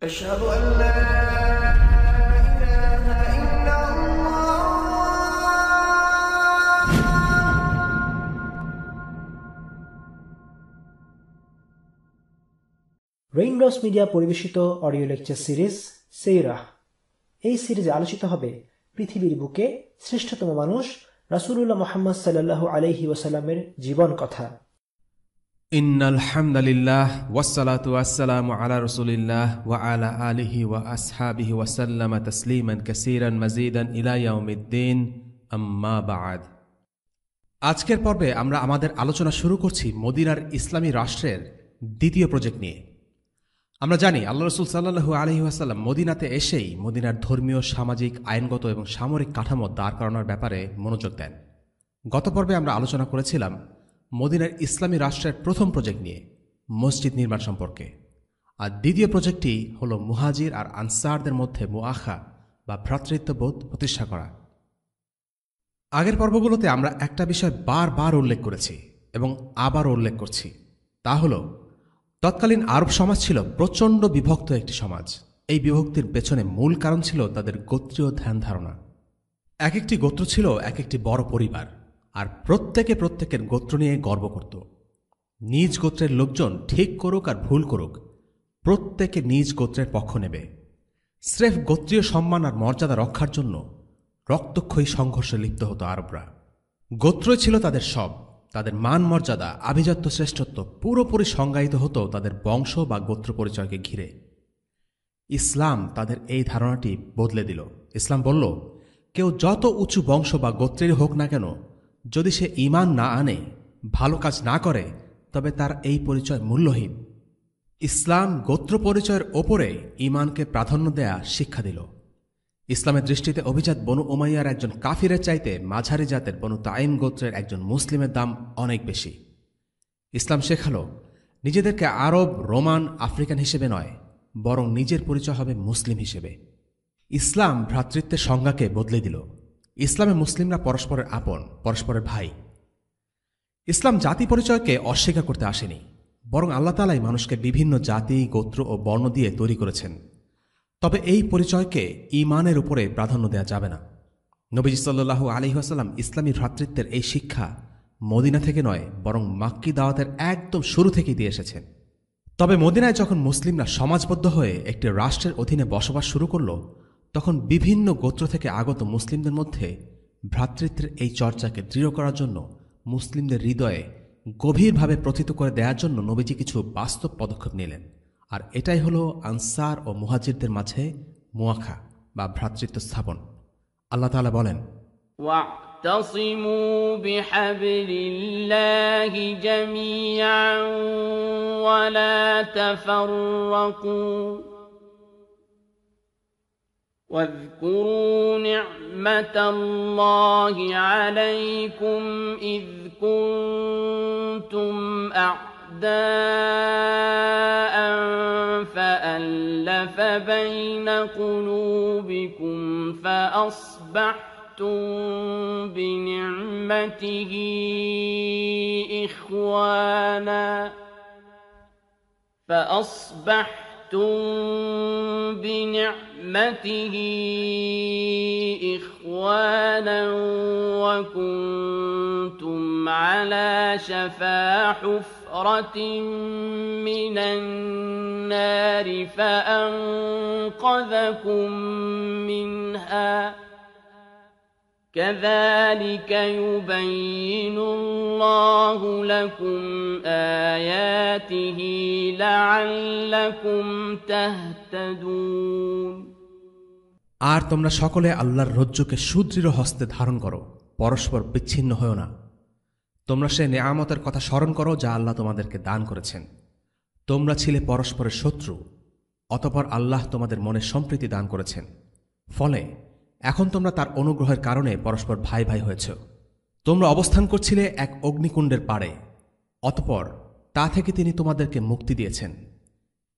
أشهد أن لا إله إلا الله raindrops media পরিবেশিত audio lecture series সিরাহ। এই সিরিজে আলোচিত হবে পৃথিবীর বুকে শ্রেষ্ঠতম মানুষ রাসূলুল্লাহ মুহাম্মদ সাল্লাল্লাহু আলাইহি ওয়াসাল্লামের জীবন কথা। ইন্নাল হামদুলিল্লাহ ওয়াসসালাতু ওয়াসসালামু আলা রাসূলিল্লাহ ওয়া আলা আলিহি ওয়া আসহাবিহি ওয়া সাল্লামা তাসলিমান কাসীরান মাজিদান ইলা ইয়াউমিদ্দিন, আম্মা বা'দ। আজকের পর্বে আমরা আমাদের আলোচনা শুরু করছি মদিনার ইসলামী রাষ্ট্রের দ্বিতীয় প্রজেক্ট নিয়ে। আমরা জানি আল্লাহ রাসূল সাল্লাল্লাহু আলাইহি ওয়াসাল্লাম মদিনাতে এসেই মদিনার ধর্মীয়, সামাজিক, আইনগত এবং সামরিক কাঠামো দাঁড় করানোর ব্যাপারে মনোযোগ দেন। গত পর্বে আমরা আলোচনা করেছিলাম মদিনার ইসলামী রাষ্ট্রের প্রথম প্রজেক্ট নিয়ে, মসজিদ নির্মাণ সম্পর্কে। আর দ্বিতীয় প্রজেক্টটি হল মুহাজির আর আনসারদের মধ্যে মুআখা বা ভ্রাতৃত্ববোধ প্রতিষ্ঠা করা। আগের পর্বগুলোতে আমরা একটা বিষয় বারবার উল্লেখ করেছি এবং আবার উল্লেখ করছি, তা হল তৎকালীন আরব সমাজ ছিল প্রচণ্ড বিভক্ত একটি সমাজ। এই বিভক্তির পেছনে মূল কারণ ছিল তাদের গোত্রীয় ধ্যান ধারণা। এক একটি গোত্র ছিল এক একটি বড় পরিবার, আর প্রত্যেকে প্রত্যেকের গোত্র নিয়ে গর্ব করত। নিজ গোত্রের লোকজন ঠিক করুক আর ভুল করুক, প্রত্যেকে নিজ গোত্রের পক্ষ নেবে। স্রেফ গোত্রীয় সম্মান আর মর্যাদা রক্ষার জন্য রক্তক্ষয়ী সংঘর্ষে লিপ্ত হতো আরবরা। গোত্রই ছিল তাদের সব। তাদের মান মর্যাদা, আভিজাত্য, শ্রেষ্ঠত্ব পুরোপুরি সংজ্ঞায়িত হতো তাদের বংশ বা গোত্র পরিচয়কে ঘিরে। ইসলাম তাদের এই ধারণাটি বদলে দিল। ইসলাম বলল, কেউ যত উঁচু বংশ বা গোত্রেরই হোক না কেন, যদি সে ঈমান না আনে, ভালো কাজ না করে, তবে তার এই পরিচয় মূল্যহীন। ইসলাম গোত্র পরিচয়ের ওপরে ঈমানকে প্রাধান্য দেয়া শিক্ষা দিল। ইসলামের দৃষ্টিতে অভিজাত বনু উমাইয়ার একজন কাফিরের চাইতে মাঝারি জাতের বনু তাইম গোত্রের একজন মুসলিমের দাম অনেক বেশি। ইসলাম শেখালো, নিজেদেরকে আরব, রোমান, আফ্রিকান হিসেবে নয়, বরং নিজের পরিচয় হবে মুসলিম হিসেবে। ইসলাম ভ্রাতৃত্বের সংজ্ঞাকে বদলে দিল। ইসলামে মুসলিমরা পরস্পরের আপন, পরস্পরের ভাই। ইসলাম জাতি পরিচয়কে অস্বীকার করতে আসেনি, বরং আল্লাহ তাআলাই মানুষকে বিভিন্ন জাতি, গোত্র ও বর্ণ দিয়ে তৈরি করেছেন। তবে এই পরিচয়কে ঈমানের উপরে প্রাধান্য দেওয়া যাবে না। নবীজি সাল্লাল্লাহু আলাইহি ওয়াসাল্লাম ইসলামী ভ্রাতৃত্বের এই শিক্ষা মদিনা থেকে নয়, বরং মাক্কি দাওয়াতের একদম শুরু থেকেই দিয়ে এসেছেন। তবে মদিনায় যখন মুসলিমরা সমাজবদ্ধ হয়ে একটি রাষ্ট্রের অধীনে বসবাস শুরু করল, তখন বিভিন্ন গোত্র থেকে আগত মুসলিমদের মধ্যে ভ্রাতৃত্বের এই চর্চাকে দৃঢ় করার জন্য, মুসলিমদের হৃদয়ে গভীরভাবে প্রথিত করে দেওয়ার জন্য নবীজি কিছু বাস্তব পদক্ষেপ নিলেন। আর এটাই হলো আনসার ও মুহাজিরদের মাঝে মুআখা বা ভ্রাতৃত্ব স্থাপন। আল্লাহ তাআলা বলেন, واعتصموا بحبل الله جميعا ولا تفرقوا واذكروا نعمة الله عليكم إذ كنتم أعداء فألف بين قلوبكم فأصبحتم بنعمته إخوانا وكنتم على شفا حفرة من النار فأنقذكم منها كذلك يبين الله لكم آياته لعلكم تهتدون। আর তোমরা সকলে আল্লাহর রজ্জুকে সুদৃঢ় হস্তে ধারণ করো, পরস্পর বিচ্ছিন্ন হও না। তোমরা সে নেয়ামতের কথা স্মরণ করো যা আল্লাহ তোমাদেরকে দান করেছেন। তোমরা ছিলে পরস্পরের শত্রু, অতঃপর আল্লাহ তোমাদের মনে সম্প্রীতি দান করেছেন। ফলে এখন তোমরা তার অনুগ্রহের কারণে পরস্পর ভাই ভাই হয়েছ। তোমরা অবস্থান করছিলে এক অগ্নিকুণ্ডের পাড়ে, অতঃপর তা থেকে তিনি তোমাদেরকে মুক্তি দিয়েছেন।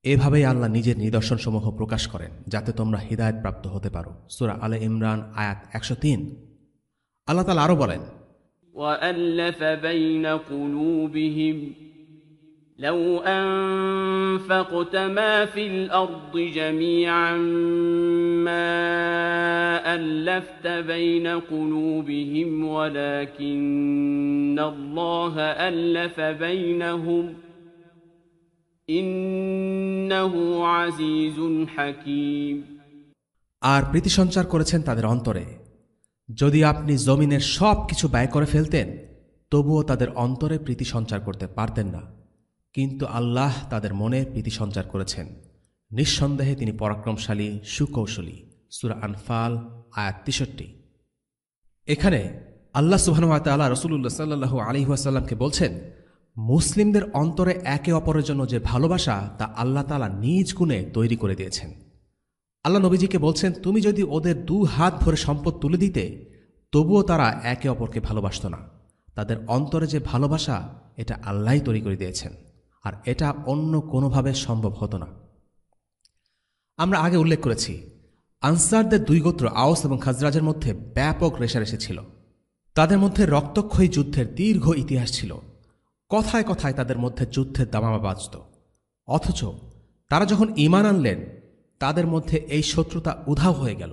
এভাবেই আল্লাহ নিজের নিদর্শনসমূহ প্রকাশ করেন যাতে তোমরা হিদায়াত প্রাপ্ত হতে পারো। সূরা আলে ইমরান আয়াত 103। আল্লাহ তাআলা আরো বলেন, وألف بين قلوبهم لو أنفقت ما في الأرض جميعا ما ألفت بين قلوبهم ولكن الله ألف بينهم إنه عزيز حكيم আর প্রীতি সঞ্চার করেছেন তাদের অন্তরে। যদি আপনি জমিনের সব কিছু ব্যয় করে ফেলতেন তবুও তাদের অন্তরে প্রীতি সঞ্চার করতে পারতেন না, কিন্তু আল্লাহ তাদের মনে প্রীতি সঞ্চার করেছেন। নিঃসন্দেহে তিনি পরাক্রমশালী, সুকৌশলী। সূরা আনফাল আয়াত ৬৩। এখানে আল্লাহ সুবহানাহু ওয়া তাআলা রাসূলুল্লাহ সাল্লাল্লাহু আলাইহি ওয়াসাল্লামকে বলছেন, মুসলিমদের অন্তরে একে অপরের জন্য যে ভালোবাসা তা আল্লাহ তাআলা নিজ গুণে তৈরি করে দিয়েছেন। আল্লাহ নবীজিকে বলছেন, তুমি যদি ওদের 2 হাত ভরে সম্পদ তুলে দিতে তবুও তারা একে অপরকে ভালোবাসত না। তাদের অন্তরে যে ভালোবাসা এটা আল্লাহই তৈরি করে দিয়েছেন, আর এটা অন্য কোনোভাবে সম্ভব হতো না। আমরা আগে উল্লেখ করেছি, আনসারদের 2 গোত্র আওস এবং খাজরাজের মধ্যে ব্যাপক রেষারেষি ছিল। তাদের মধ্যে রক্তক্ষয়ী যুদ্ধের দীর্ঘ ইতিহাস ছিল। কথায় কথায় তাদের মধ্যে যুদ্ধের দামামা বাজত। অথচ তারা যখন ঈমান আনলেন তাদের মধ্যে এই শত্রুতা উধাও হয়ে গেল।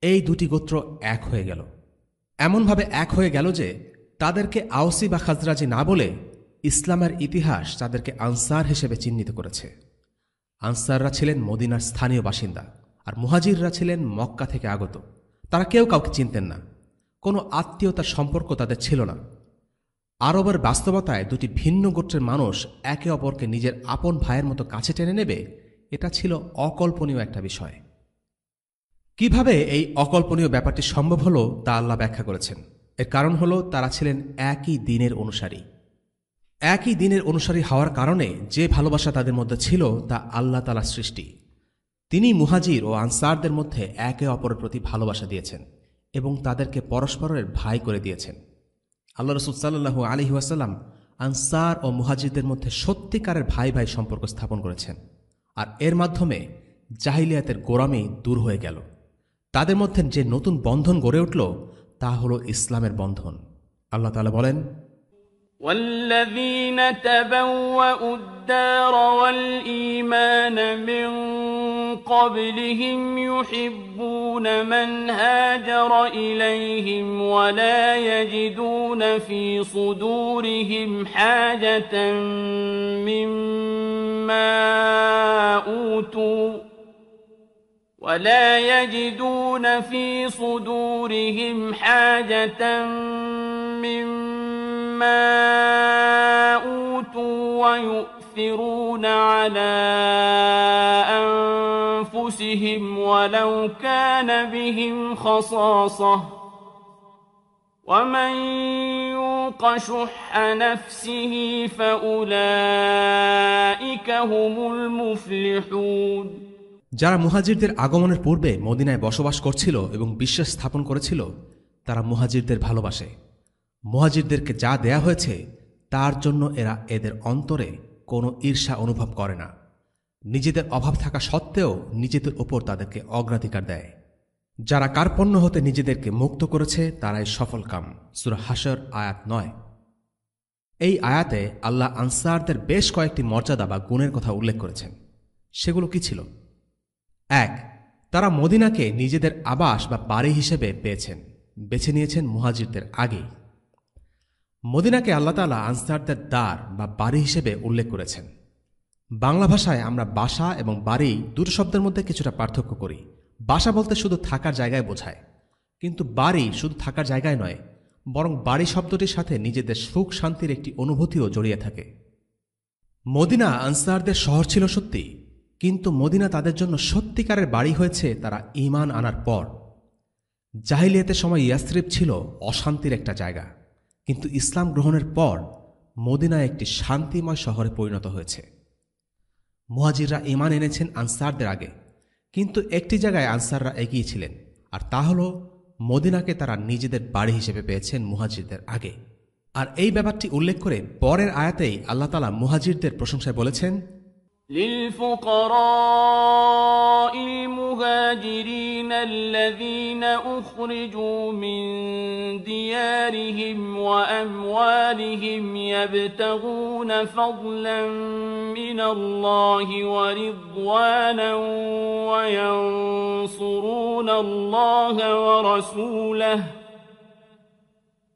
এই 2টি গোত্র এক হয়ে গেল, এমনভাবে এক হয়ে গেল যে তাদেরকে আওসি বা খাজরাজি না বলে ইসলামের ইতিহাস তাদেরকে আনসার হিসেবে চিহ্নিত করেছে। আনসাররা ছিলেন মদিনার স্থানীয় বাসিন্দা, আর মুহাজিররা ছিলেন মক্কা থেকে আগত। তারা কেউ কাউকে চিনতেন না, কোনো আত্মীয়তার সম্পর্ক তাদের ছিল না। আরবের বাস্তবতায় 2টি ভিন্ন গোত্রের মানুষ একে অপরকে নিজের আপন ভাইয়ের মতো কাছে টেনে নেবে, এটা ছিল অকল্পনীয় একটা বিষয়। কিভাবে এই অকল্পনীয় ব্যাপারটি সম্ভব হলো তা আল্লাহ ব্যাখ্যা করেছেন। এর কারণ হলো তারা ছিলেন একই দ্বীনের অনুসারী। একই দ্বীনের অনুসারী হওয়ার কারণে যে ভালোবাসা তাদের মধ্যে ছিল তা আল্লাহ তাআলার সৃষ্টি। তিনি মুহাজির ও আনসারদের মধ্যে একে অপরের প্রতি ভালোবাসা দিয়েছেন এবং তাদেরকে পরস্পরের ভাই করে দিয়েছেন। আল্লাহ রাসূল সাল্লাল্লাহু আলাইহি ওয়াসাল্লাম আনসার ও মুহাজিরদের মধ্যে সত্যিকারের ভাই ভাই সম্পর্ক স্থাপন করেছেন, আর এর মাধ্যমে জাহিলিয়াতের গোড়ামি দূর হয়ে গেল। তাদের মধ্যে যে নতুন বন্ধন গড়ে উঠল তা হলো ইসলামের বন্ধন। আল্লাহ তাআলা বলেন, والذين تبوأوا الدار والإيمان من قبلهم يحبون من هاجر إليهم ولا يجدون في صدورهم حاجة مما أوتوا ويؤثرون على أنفسهم ولو كان بهم خصاصة ومن يوق شح نفسه فأولئك هم المفلحون। যারা মুহাজিরদের আগমনের পূর্বে মদিনায় বসবাস করছিল এবং বিশ্বাস স্থাপন করেছিল তারা মুহাজিরদের ভালোবাসে। মুহাজিরদেরকে যা দেয়া হয়েছে তার জন্য এরা এদের অন্তরে কোনো ঈর্ষা অনুভব করে না। নিজেদের অভাব থাকা সত্ত্বেও নিজেদের ওপর তাদেরকে অগ্রাধিকার দেয়। যারা কার্পণ্য হতে নিজেদেরকে মুক্ত করেছে তারাই সফলকাম। সূরা হাশর আয়াত 9। এই আয়াতে আল্লাহ আনসারদের বেশ কয়েকটি মর্যাদা বা গুণের কথা উল্লেখ করেছেন। সেগুলো কি ছিল? 1. তারা মদিনাকে নিজেদের আবাস বা বাড়ি হিসেবে বেছে নিয়েছেন মুহাজিরদের আগেই। মদিনাকে আল্লাহ তাআলা আনসারদের দ্বার বা বাড়ি হিসেবে উল্লেখ করেছেন। বাংলা ভাষায় আমরা বাসা এবং বাড়ি দুটো শব্দের মধ্যে কিছুটা পার্থক্য করি। বাসা বলতে শুধু থাকার জায়গায় বোঝায়, কিন্তু বাড়ি শুধু থাকার জায়গায় নয়, বরং বাড়ি শব্দটির সাথে নিজেদের সুখ শান্তির একটি অনুভূতিও জড়িয়ে থাকে। মদিনা আনসারদের শহর ছিল সত্যি, কিন্তু মদিনা তাদের জন্য সত্যিকারের বাড়ি হয়েছে তারা ঈমান আনার পর। জাহিলিয়াতের সময় ইয়াসরিব ছিল অশান্তির একটা জায়গা, কিন্তু ইসলাম গ্রহণের পর মদিনা একটি শান্তিময় শহরে পরিণত হয়েছে। মুহাজিররা ঈমান এনেছেন আনসারদের আগে, কিন্তু একটি জায়গায় আনসাররা এগিয়ে ছিলেন, আর তা হল মদিনাকে তারা নিজেদের বাড়ি হিসেবে পেয়েছেন মুহাজিরদের আগে। আর এই ব্যাপারটি উল্লেখ করে পরের আয়াতেই আল্লাহ তাআলা মুহাজিরদের প্রশংসায় বলেছেন, للفقراء المهاجرين الذين أخرجوا من ديارهم وأموالهم يبتغون يبتغون فضلا من الله ورضوانا وينصرون الله ورسوله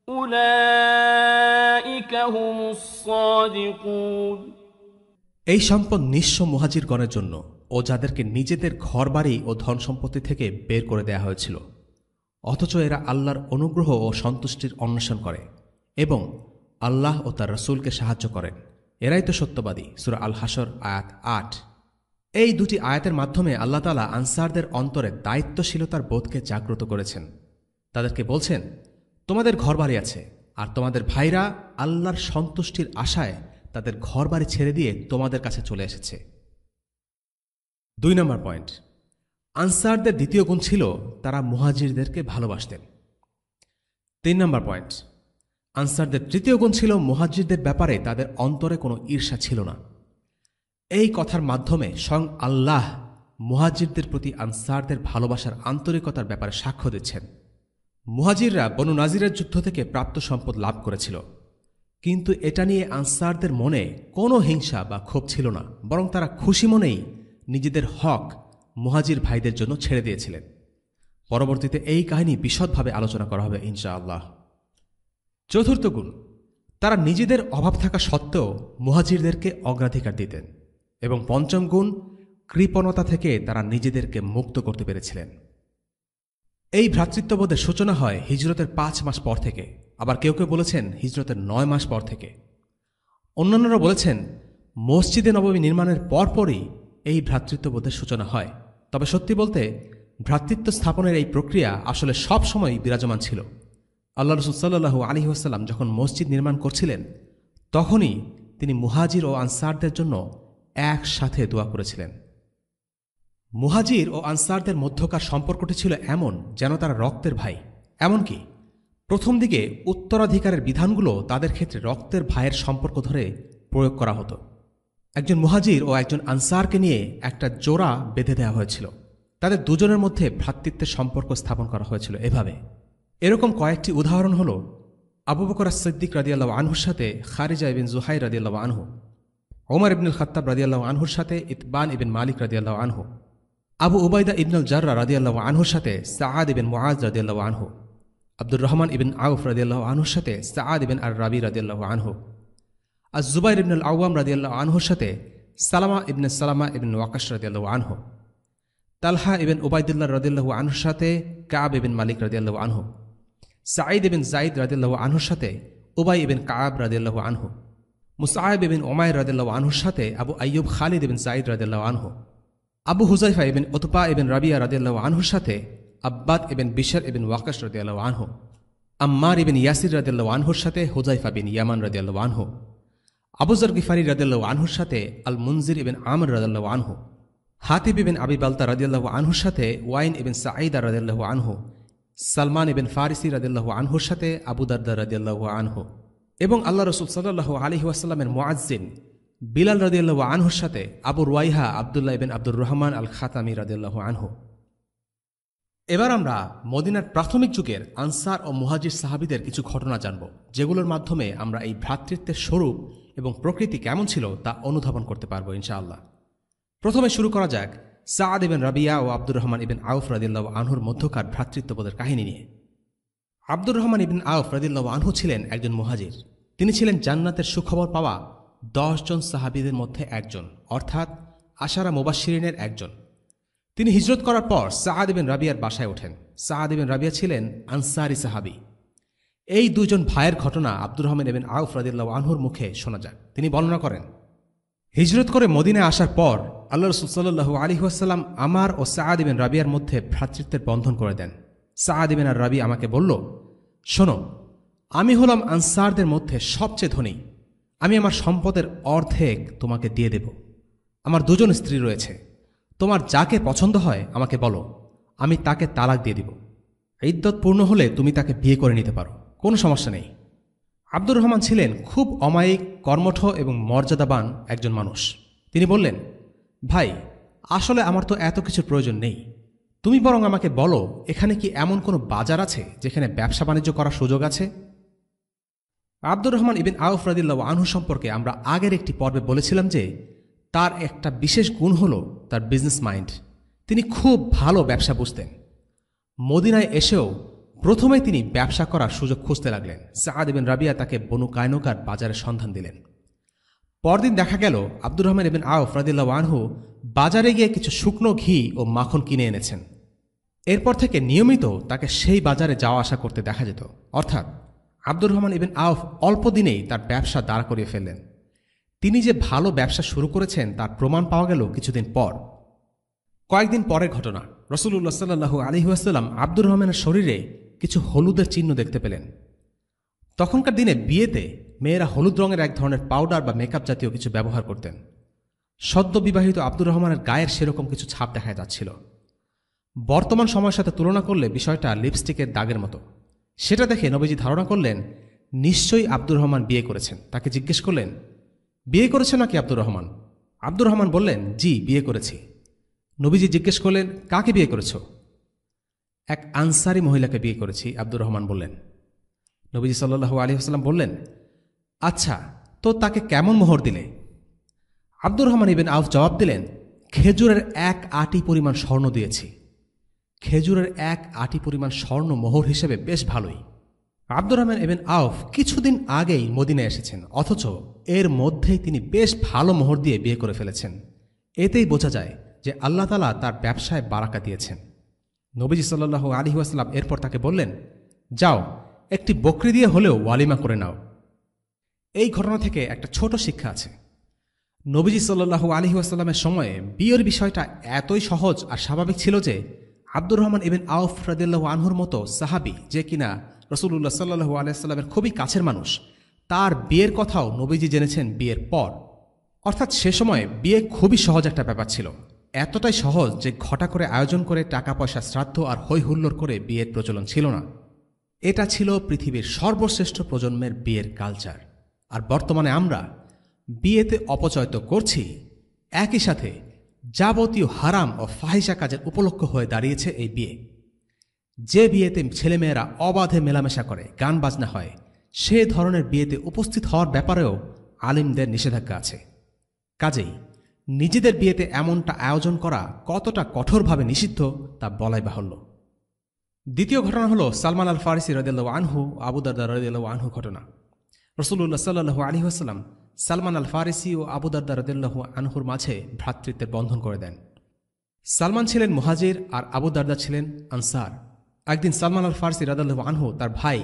أولئك هم الصادقون এই সম্পদ নিঃস্ব মুহাজিরগণের জন্য ও যাদেরকে নিজেদের ঘরবাড়ি ও ধন সম্পত্তি থেকে বের করে দেয়া হয়েছিল, অথচ এরা আল্লাহর অনুগ্রহ ও সন্তুষ্টির অন্বেষণ করে এবং আল্লাহ ও তার রসুলকে সাহায্য করেন, এরাই তো সত্যবাদী। সূরা আল হাশর আয়াত ৮। এই দুটি আয়াতের মাধ্যমে আল্লাহ তাআলা আনসারদের অন্তরে দায়িত্বশীলতার বোধকে জাগ্রত করেছেন। তাদেরকে বলছেন, তোমাদের ঘরবাড়ি আছে আর তোমাদের ভাইরা আল্লাহর সন্তুষ্টির আশায় তাদের ঘরবাড়ি ছেড়ে দিয়ে তোমাদের কাছে চলে এসেছে। ২ নম্বর পয়েন্ট, আনসারদের দ্বিতীয় গুণ ছিল তারা মুহাজিরদেরকে ভালোবাসতেন। ৩ নম্বর পয়েন্ট, আনসারদের তৃতীয় গুণ ছিল মুহাজিরদের ব্যাপারে তাদের অন্তরে কোনো ঈর্ষা ছিল না। এই কথার মাধ্যমে স্বয়ং আল্লাহ মুহাজিরদের প্রতি আনসারদের ভালোবাসার আন্তরিকতার ব্যাপারে সাক্ষ্য দিচ্ছেন। মুহাজিররা বনু নাজিরের যুদ্ধ থেকে প্রাপ্ত সম্পদ লাভ করেছিল, কিন্তু এটা নিয়ে আনসারদের মনে কোনো হিংসা বা ক্ষোভ ছিল না, বরং তারা খুশি মনেই নিজেদের হক মুহাজির ভাইদের জন্য ছেড়ে দিয়েছিলেন। পরবর্তীতে এই কাহিনী বিশদভাবে আলোচনা করা হবে ইনশাআল্লাহ। চতুর্থ গুণ, তারা নিজেদের অভাব থাকা সত্ত্বেও মুহাজিরদেরকে অগ্রাধিকার দিতেন। এবং পঞ্চম গুণ, কৃপণতা থেকে তারা নিজেদেরকে মুক্ত করতে পেরেছিলেন। এই ভ্রাতৃত্ববোধের সূচনা হয় হিজরতের ৫ মাস পর থেকে, আবার কেউ কেউ বলেছেন হিজরতের ৯ মাস পর থেকে। অন্যান্যরা বলেছেন মসজিদে নববী নির্মাণের পরপরই এই ভ্রাতৃত্ববোধের সূচনা হয়। তবে সত্যি বলতে ভ্রাতৃত্ব স্থাপনের এই প্রক্রিয়া আসলে সব সময় বিরাজমান ছিল। আল্লাহ রাসূল সাল্লাল্লাহু আলাইহি ওয়াসাল্লাম যখন মসজিদ নির্মাণ করছিলেন, তখনই তিনি মুহাজির ও আনসারদের জন্য একসাথে দোয়া করেছিলেন। মুহাজির ও আনসারদের মধ্যকার সম্পর্কটি ছিল এমন যেন তারা রক্তের ভাই। এমনকি প্রথম দিকে উত্তরাধিকারের বিধানগুলো তাদের ক্ষেত্রে রক্তের ভাইয়ের সম্পর্ক ধরে প্রয়োগ করা হতো। একজন মুহাজির ও একজন আনসারকে নিয়ে একটা জোড়া বেঁধে দেওয়া হয়েছিল। তাদের দুজনের মধ্যে ভ্রাতৃত্বের সম্পর্ক স্থাপন করা হয়েছিল এভাবে। এরকম কয়েকটি উদাহরণ হল আবু বকর as-সিদ্দিক রাদিয়াল্লাহু আনহুর সাথে খারিজা ইবিন জুহাইর রাদিয়াল্লাহু আনহু, ওমর ইবনুল খাত্তাব রাদিয়াল্লাহু আনহুর সাথে ইতবান ইবিন মালিক রাদিয়াল্লাহু আনহু, আবু উবাইদা ইবনুল জাররা রাদিয়াল্লাহু আনহুর সাথে সাআদ ইবিন মুআজ রাদিয়াল্লাহু আনহু, আব্দুর রহমান ইবিন আউফ রাদিয়াল্লাহু আনহুর সাথে সাআদ ইবিন আর-রাবি রাদিয়াল্লাহু আনহু, আজ-জুবাইর ইবনুল আওয়াম রাদিয়াল্লাহু আনহুর সাথে সালামা ইবনে সালামা ইবিন ওয়াকাশ রাদিয়াল্লাহু আনহু, তালহা ইবিন উবাইদুল্লাহ রাদিয়াল্লাহু আনহুর সাথে কাব ইবিন মালিক রাদিয়াল্লাহু আনহু, সাঈদ ইবিন যায়েদ রাদিয়াল্লাহু আনহুর সাথে উবাই ইবিন কাব রাদিয়াল্লাহু আনহু, মুসআব ইবিন উমাইর রাদিয়াল্লাহু আনহুর সাথে আবু আইয়ুব খালিদ ইবিন যায়েদ রাদিয়াল্লাহু আনহু, আবু হুযাইফা ইবিন উতবা ইবিন রাবিয়া রাদিয়াল্লাহু আনহুর সাথে আব্বাদ ইবিন বিশর ইবিন ওয়াকাশ রাদিয়াল্লাহু আনহু, আম্মার ইবিন ইয়াসির রাদিয়াল্লাহু আনহুর সাথে হুযাইফা বিন ইয়ামান রাদিয়াল্লাহু আনহু, আবু যর গিফারি রাদিয়াল্লাহু আনহুর সাথে আল মুনজির ইবিন আমর রাদিয়াল্লাহু আনহু, হাতিব ইবিন আবি বালতা রাদিয়াল্লাহু আনহুর সাথে ওয়াইন ইবিন সাঈদা রাদিয়াল্লাহু আনহু, সালমান ইবিন ফারিসি রাদিয়াল্লাহু আনহুর সাথে আবু দারদা রাদিয়াল্লাহু আনহু, এবং আল্লাহ রাসূল সাল্লাল্লাহু আলাইহি ওয়াসাল্লামের মুআজ্জিন বিলাল রাদিয়াল্লাহু আনহুর সাথে আবু রুয়াইহা আব্দুল্লাহ ইবিন আব্দুর রহমান আল খাতামি রাদিয়াল্লাহু আনহু। এবার আমরা মদিনার প্রাথমিক যুগের আনসার ও মুহাজির সাহাবীদের কিছু ঘটনা জানব, যেগুলোর মাধ্যমে আমরা এই ভ্রাতৃত্বের স্বরূপ এবং প্রকৃতি কেমন ছিল তা অনুধাবন করতে পারব ইনশাআল্লাহ। প্রথমে শুরু করা যাক সাআদ ইবিন রাবিয়া ও আব্দুর রহমান ইবিন আউফ রাদিয়াল্লাহু আনহুর মধ্যকার ভ্রাতৃত্ববোধের কাহিনী নিয়ে। আব্দুর রহমান ইবিন আউফ রাদিয়াল্লাহু আনহু ছিলেন একজন মুহাজির। তিনি ছিলেন জান্নাতের সুখবর পাওয়া 10 জন সাহাবীদের মধ্যে একজন, অর্থাৎ আশারা মুবাশশিরিনের একজন। তিনি হিজরত করার পর সাআদ ইবিন রাবিয়ার বাসায় ওঠেন। সাআদ ইবিন রাবিয়া ছিলেন আনসারি সাহাবী। এই দুজন ভাইয়ের ঘটনা আব্দুর রহমান ইবিন আউফ রাদিয়াল্লাহু আনহুর মুখে শোনা যায়। তিনি বর্ণনা করেন, হিজরত করে মদিনায় আসার পর আল্লাহ রাসূল সাল্লাল্লাহু আলাইহি ওয়াসাল্লাম আমার ও সাআদ ইবিন রাবিয়ার মধ্যে ভ্রাতৃত্বের বন্ধন করে দেন। সাআদ ইবিন আর-রাবি আমাকে বলল, শোনো, আমি হলাম আনসারদের মধ্যে সবচেয়ে ধনী। আমি আমার সম্পদের অর্ধেক তোমাকে দিয়ে দেব। আমার 2 জন স্ত্রী রয়েছে। তোমার যাকে পছন্দ হয় আমাকে বলো, আমি তাকে তালাক দিয়ে দিব। ইদ্যত পূর্ণ হলে তুমি তাকে বিয়ে করে নিতে পারো, কোনো সমস্যা নেই। আব্দুর রহমান ছিলেন খুব অমায়িক, কর্মঠ এবং মর্যাদাবান একজন মানুষ। তিনি বললেন, ভাই, আসলে আমার তো এত কিছুর প্রয়োজন নেই। তুমি বরং আমাকে বলো, এখানে কি এমন কোনো বাজার আছে যেখানে ব্যবসা বাণিজ্য করার সুযোগ আছে? আব্দুর রহমান ইবিন আউফ রাদিয়াল্লাহু আনহু সম্পর্কে আমরা আগের একটি পর্বে বলেছিলাম যে তার একটা বিশেষ গুণ হল তার বিজনেস মাইন্ড। তিনি খুব ভালো ব্যবসা বুঝতেন। মদিনায় এসেও প্রথমে তিনি ব্যবসা করার সুযোগ খুঁজতে লাগলেন। সাআদ ইবিন রাবিয়া তাকে বনু কায়নুকার বাজারের সন্ধান দিলেন। পরদিন দেখা গেল আব্দুর রহমান ইবিন আউফ রাদিয়াল্লাহু আনহু বাজারে গিয়ে কিছু শুকনো ঘি ও মাখন কিনে এনেছেন। এরপর থেকে নিয়মিত তাকে সেই বাজারে যাওয়া আসা করতে দেখা যেত। অর্থাৎ আব্দুর রহমান ইবিন আউফ অল্প দিনেই তার ব্যবসা দাঁড় করিয়ে ফেললেন। তিনি যে ভালো ব্যবসা শুরু করেছেন তার প্রমাণ পাওয়া গেল কিছুদিন পর। কয়েকদিন পরের ঘটনা, রাসূলুল্লাহ সাল্লাল্লাহু আলাইহি ওয়াসাল্লাম আব্দুর রহমানের শরীরে কিছু হলুদের চিহ্ন দেখতে পেলেন। তখনকার দিনে বিয়েতে মেয়েরা হলুদ রঙের এক ধরনের পাউডার বা মেকআপ জাতীয় কিছু ব্যবহার করতেন। সদ্য বিবাহিত আব্দুর রহমানের গায়ের সেরকম কিছু ছাপ দেখা যাচ্ছিল। বর্তমান সময়ের সাথে তুলনা করলে বিষয়টা লিপস্টিকের দাগের মতো। সেটা দেখে নবীজি ধারণা করলেন নিশ্চয়ই আব্দুর রহমান বিয়ে করেছেন। তাকে জিজ্ঞেস করলেন, বিয়ে করেছেন নাকি আব্দুর রহমান? আব্দুর রহমান বললেন, জি বিয়ে করেছি। নবীজি জিজ্ঞেস করলেন, কাকে বিয়ে করেছ? এক আনসারী মহিলাকে বিয়ে করেছি, আব্দুর রহমান বললেন। নবীজি সাল্লাল্লাহু আলাইহি ওয়াসাল্লাম বললেন, আচ্ছা তো তাকে কেমন মোহর দিলে? আব্দুর রহমান ইবিন আউফ জবাব দিলেন, খেজুরের 1 আটি পরিমাণ স্বর্ণ দিয়েছি। খেজুরের 1 আটি পরিমাণ স্বর্ণ মোহর হিসেবে বেশ ভালোই। আব্দুর রহমান ইবিন আউফ কিছুদিন আগেই মদিনায় এসেছেন, অথচ এর মধ্যেই তিনি বেশ ভালো মোহর দিয়ে বিয়ে করে ফেলেছেন। এতেই বোঝা যায় যে আল্লাহ তাআলা তার ব্যবসায় বারাকা দিয়েছেন। নবীজি সাল্লাল্লাহু আলাইহি ওয়াসাল্লাম এরপর তাকে বললেন, যাও একটি বকরি দিয়ে হলেও ওয়ালিমা করে নাও। এই ঘটনা থেকে একটা ছোট শিক্ষা আছে। নবীজি সাল্লাল্লাহু আলাইহি ওয়াসাল্লামের সময়ে বিয়ের বিষয়টা এতই সহজ আর স্বাভাবিক ছিল যে আব্দুর রহমান ইবিন আউফ রাদিয়াল্লাহু আনহুর মতো সাহাবী, যে কিনা রাসূলুল্লাহ সাল্লাল্লাহু আলাইহি ওয়াসাল্লামের খুবই কাছের মানুষ, তার বিয়ের কথাও নবীজি জেনেছেন বিয়ের পর। অর্থাৎ সে সময় বিয়ে খুবই সহজ একটা ব্যাপার ছিল। এতটাই সহজ যে ঘটা করে আয়োজন করে টাকা পয়সা শ্রাদ্ধ আর হৈ হুল্লোড় করে বিয়ের প্রচলন ছিল না। এটা ছিল পৃথিবীর সর্বশ্রেষ্ঠ প্রজন্মের বিয়ের কালচার। আর বর্তমানে আমরা বিয়েতে অপচয় তো করছি, একই সাথে যাবতীয় হারাম ও ফাহিশা কাজের উপলক্ষ হয়ে দাঁড়িয়েছে এই বিয়ে। যে বিয়েতে ছেলেমেয়েরা অবাধে মেলামেশা করে, গান বাজনা হয়, সে ধরনের বিয়েতে উপস্থিত হওয়ার ব্যাপারেও আলিমদের নিষেধাজ্ঞা আছে। কাজেই নিজেদের বিয়েতে এমনটা আয়োজন করা কতটা কঠোরভাবে নিষিদ্ধ তা বলাই বাহুল্য। দ্বিতীয় ঘটনা হল সালমান আল ফারিসি রাদিয়াল্লাহু আনহু আবু দারদা রাদিয়াল্লাহু আনহু ঘটনা। রাসূলুল্লাহ সাল্লাল্লাহু আলাইহি ওয়াসাল্লাম সালমান আল ফারিসি ও আবু দারদা রাদিয়াল্লাহু আনহুর মাঝে ভ্রাতৃত্বের বন্ধন করে দেন। সালমান ছিলেন মুহাজির আর আবু দারদা ছিলেন আনসার। একদিন সালমান আল ফারিসি রাদিয়াল্লাহু আনহু তার ভাই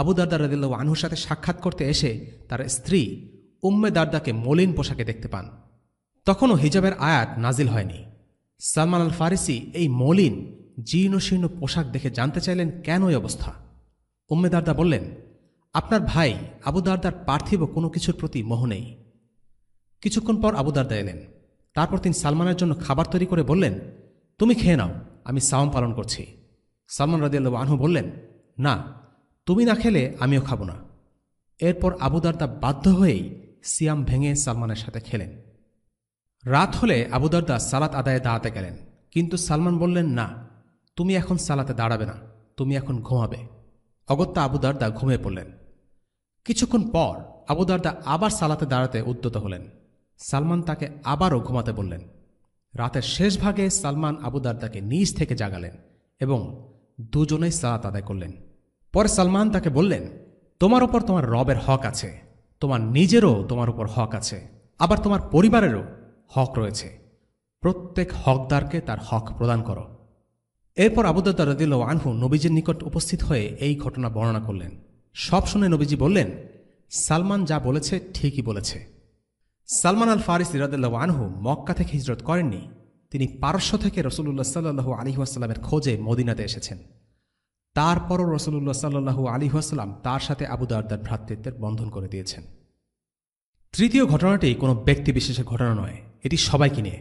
আবু দারদা রাদিয়াল্লাহু আনহুর সাথে সাক্ষাৎ করতে এসে তার স্ত্রী উম্মে দারদাকে মলিন পোশাকে দেখতে পান। তখনও হিজাবের আয়াত নাজিল হয়নি। সালমান আল ফারিসি এই মলিন জীর্ণশীর্ণ পোশাক দেখে জানতে চাইলেন কেন এই অবস্থা। উম্মে দারদা বললেন, আপনার ভাই আবু দারদার পার্থিব কোনো কিছুর প্রতি মোহ নেই। কিছুক্ষণ পর আবু দারদা এলেন। তারপর তিনি সালমানের জন্য খাবার তৈরি করে বললেন, তুমি খেয়ে নাও, আমি সাওম পালন করছি। সালমান রাদিয়াল্লাহু আনহু বললেন, না, তুমি না খেলে আমিও খাব না। এরপর আবু দারদা বাধ্য হয়েই সিয়াম ভেঙে সালমানের সাথে খেলেন। রাত হলে আবু দারদা সালাত আদায়ে দাঁড়াতে গেলেন, কিন্তু সালমান বললেন, না, তুমি এখন সালাতে দাঁড়াবে না, তুমি এখন ঘুমাবে। অগত্যা আবু দারদা ঘুমিয়ে পড়লেন। কিছুক্ষণ পর আবু দারদা আবার সালাতে দাঁড়াতে উদ্যত হলেন। সালমান তাকে আবারও ঘুমাতে বললেন। রাতের শেষ ভাগে সালমান আবু দারদাকে নিজ থেকে জাগালেন এবং দুজনেই সালাত আদায় করলেন। পরে সালমান তাকে বললেন, তোমার ওপর তোমার রবের হক আছে, তোমার নিজেরও তোমার উপর হক আছে, আবার তোমার পরিবারেরও হক রয়েছে। প্রত্যেক হকদারকে তার হক প্রদান করো। এরপর আবু দারদা রাদিয়াল্লাহু আনহু নবীজির নিকট উপস্থিত হয়ে এই ঘটনা বর্ণনা করলেন। সব শুনে নবীজি বললেন, সালমান যা বলেছে ঠিকই বলেছে। সালমান আল ফারিসি রাদিয়াল্লাহু আনহু মক্কা থেকে হিজরত করেননি। তিনি পারস্য থেকে রাসূলুল্লাহ সাল্লাল্লাহু আলাইহি ওয়াসাল্লামের খোঁজে মদিনাতে এসেছেন। তারপরও রাসূলুল্লাহ সাল্লাল্লাহু আলাইহি ওয়াসাল্লাম তার সাথে আবু দারদার ভ্রাতৃত্বের বন্ধন করে দিয়েছেন। তৃতীয় ঘটনাটি কোনো ব্যক্তিবিশেষের ঘটনা নয়, এটি সবাইকে নিয়ে।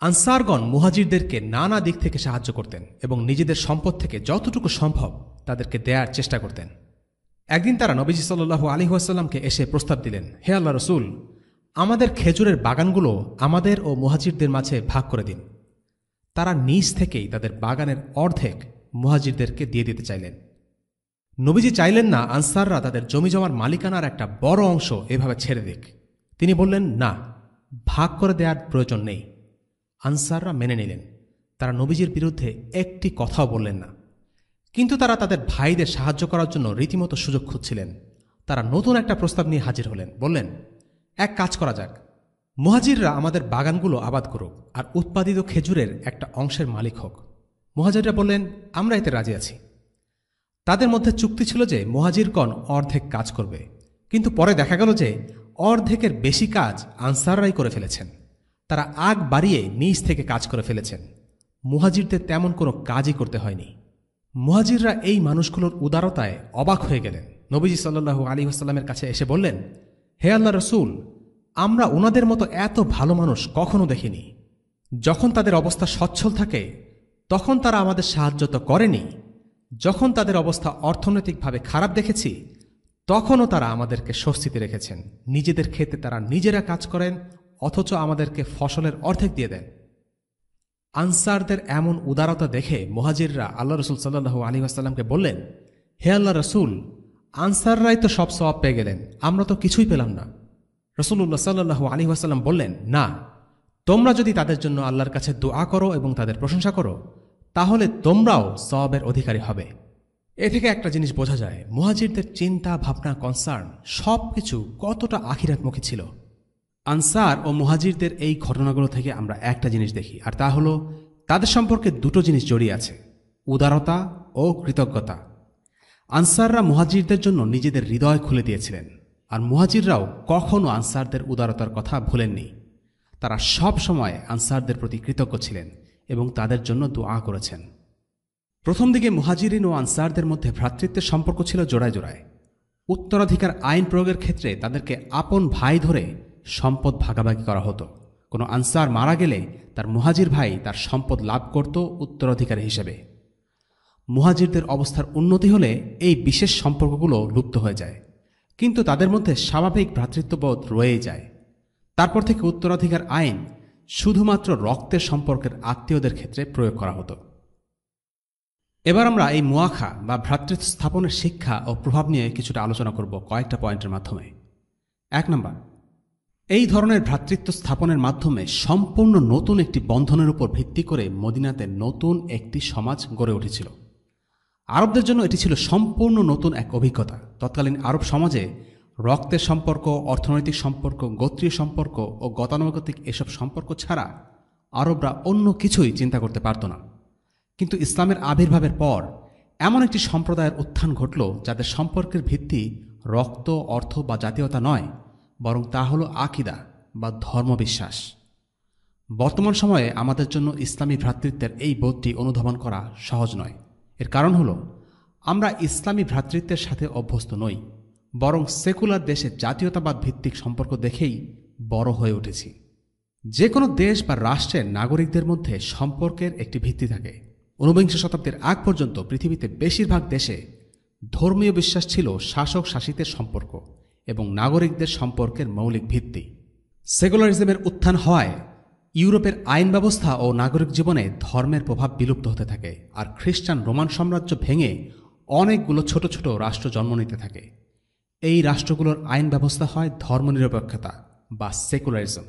আনসারগণ মুহাজিরদেরকে নানা দিক থেকে সাহায্য করতেন এবং নিজেদের সম্পদ থেকে যতটুকু সম্ভব তাদেরকে দেয়ার চেষ্টা করতেন। একদিন তারা নবীজি সাল্লাল্লাহু আলাইহি ওয়াসাল্লামকে এসে প্রস্তাব দিলেন, হে আল্লাহ রসুল, আমাদের খেজুরের বাগানগুলো আমাদের ও মুহাজিরদের মাঝে ভাগ করে দিন। তারা নিজ থেকেই তাদের বাগানের অর্ধেক মুহাজিরদেরকে দিয়ে দিতে চাইলেন। নবীজি চাইলেন না আনসাররা তাদের জমিজমার মালিকানার একটা বড় অংশ এভাবে ছেড়ে দিক। তিনি বললেন, না, ভাগ করে দেওয়ার প্রয়োজন নেই। আনসাররা মেনে নিলেন। তারা নবীজির বিরুদ্ধে একটি কথাও বললেন না। কিন্তু তারা তাদের ভাইদের সাহায্য করার জন্য রীতিমতো সুযোগ খুঁজছিলেন। তারা নতুন একটা প্রস্তাব নিয়ে হাজির হলেন। বললেন, এক কাজ করা যাক, মুহাজিররা আমাদের বাগানগুলো আবাদ করুক আর উৎপাদিত খেজুরের একটা অংশের মালিক হোক। মুহাজিররা বললেন, আমরা এতে রাজি আছি। তাদের মধ্যে চুক্তি ছিল যে মুহাজিরগণ অর্ধেক কাজ করবে, কিন্তু পরে দেখা গেল যে অর্ধেকের বেশি কাজ আনসাররাই করে ফেলেছেন। তারা আগ বাড়িয়ে নিজ থেকে কাজ করে ফেলেছেন। মুহাজিরদের তেমন কোনো কাজই করতে হয়নি। মুহাজিররা এই মানুষগুলোর উদারতায় অবাক হয়ে গেলেন। নবীজি সাল্লাল্লাহু আলাইহি ওয়াসাল্লামের কাছে এসে বললেন, হে আল্লাহর রাসূল, আমরা ওনাদের মতো এত ভালো মানুষ কখনো দেখিনি। যখন তাদের অবস্থা সচ্ছল থাকে তখন তারা আমাদের সাহায্য তো করেনি, যখন তাদের অবস্থা অর্থনৈতিকভাবে খারাপ দেখেছি তখনও তারা আমাদেরকে স্বস্তিতে রেখেছেন। নিজেদের ক্ষেতে তারা নিজেরা কাজ করেন, অথচ আমাদেরকে ফসলের অর্ধেক দিয়ে দেন। আনসারদের এমন উদারতা দেখে মুহাজিররা আল্লাহ রসুল সাল্লাল্লাহু আলাইহি ওয়াসাল্লামকে বললেন, হে আল্লাহ রসুল, আনসাররাই তো সব সওয়াব পেয়ে গেলেন, আমরা তো কিছুই পেলাম না। রাসূলুল্লাহ সাল্লাল্লাহু আলাইহি ওয়াসাল্লাম বললেন, না, তোমরা যদি তাদের জন্য আল্লাহর কাছে দোয়া করো এবং তাদের প্রশংসা করো তাহলে তোমরাও সওয়াবের অধিকারী হবে। এ থেকে একটা জিনিস বোঝা যায়, মুহাজিরদের চিন্তা ভাবনা, কনসার্ন সবকিছু কতটা আখিরাতমুখী ছিল। আনসার ও মুহাজিরদের এই ঘটনাগুলো থেকে আমরা একটা জিনিস দেখি, আর তা হলো তাদের সম্পর্কে দুটো জিনিস জড়িয়ে আছে, উদারতা ও কৃতজ্ঞতা। আনসাররা মুহাজিরদের জন্য নিজেদের হৃদয় খুলে দিয়েছিলেন, আর মুহাজিররাও কখনও আনসারদের উদারতার কথা ভুলেননি। তারা সব সময় আনসারদের প্রতি কৃতজ্ঞ ছিলেন এবং তাদের জন্য দোয়া করেছেন। প্রথম দিকে মুহাজিরিন ও আনসারদের মধ্যে ভ্রাতৃত্বের সম্পর্ক ছিল জোড়ায় জোড়ায়। উত্তরাধিকার আইন প্রয়োগের ক্ষেত্রে তাদেরকে আপন ভাই ধরে সম্পদ ভাগাভাগি করা হতো। কোনো আনসার মারা গেলে তার মুহাজির ভাই তার সম্পদ লাভ করত উত্তরাধিকারী হিসেবে। মুহাজিরদের অবস্থার উন্নতি হলে এই বিশেষ সম্পর্কগুলো লুপ্ত হয়ে যায়, কিন্তু তাদের মধ্যে স্বাভাবিক ভ্রাতৃত্ববোধ রয়েই যায়। তারপর থেকে উত্তরাধিকার আইন শুধুমাত্র রক্তের সম্পর্কের আত্মীয়দের ক্ষেত্রে প্রয়োগ করা হতো। এবার আমরা এই মুআখা বা ভ্রাতৃত্ব স্থাপনের শিক্ষা ও প্রভাব নিয়ে কিছুটা আলোচনা করব কয়েকটা পয়েন্টের মাধ্যমে। 1 নম্বর, এই ধরনের ভ্রাতৃত্ব স্থাপনের মাধ্যমে সম্পূর্ণ নতুন একটি বন্ধনের উপর ভিত্তি করে মদিনাতে নতুন একটি সমাজ গড়ে উঠেছিল। আরবদের জন্য এটি ছিল সম্পূর্ণ নতুন এক অভিজ্ঞতা। তৎকালীন আরব সমাজে রক্তের সম্পর্ক, অর্থনৈতিক সম্পর্ক, গোত্রীয় সম্পর্ক ও গতানুগতিক এসব সম্পর্ক ছাড়া আরবরা অন্য কিছুই চিন্তা করতে পারত না। কিন্তু ইসলামের আবির্ভাবের পর এমন একটি সম্প্রদায়ের উত্থান ঘটল যাদের সম্পর্কের ভিত্তি রক্ত, অর্থ বা জাতীয়তা নয়, বরং তা হল আকিদা বা ধর্মবিশ্বাস। বর্তমান সময়ে আমাদের জন্য ইসলামী ভ্রাতৃত্বের এই বোধটি অনুধাবন করা সহজ নয়। এর কারণ হল আমরা ইসলামী ভ্রাতৃত্বের সাথে অভ্যস্ত নই, বরং সেকুলার দেশে জাতীয়তাবাদ ভিত্তিক সম্পর্ক দেখেই বড় হয়ে উঠেছি। যে কোনো দেশ বা রাষ্ট্রের নাগরিকদের মধ্যে সম্পর্কের একটি ভিত্তি থাকে। ঊনবিংশ শতাব্দীর আগ পর্যন্ত পৃথিবীতে বেশিরভাগ দেশে ধর্মীয় বিশ্বাস ছিল শাসক শাসিতের সম্পর্ক এবং নাগরিকদের সম্পর্কের মৌলিক ভিত্তি। সেকুলারিজমের উত্থান হওয়ায় ইউরোপের আইন ব্যবস্থা ও নাগরিক জীবনে ধর্মের প্রভাব বিলুপ্ত হতে থাকে, আর খ্রিস্টান রোমান সাম্রাজ্য ভেঙে অনেকগুলো ছোট ছোট রাষ্ট্র জন্ম নিতে থাকে। এই রাষ্ট্রগুলোর আইন ব্যবস্থা হয় ধর্মনিরপেক্ষতা বা সেকুলারিজম।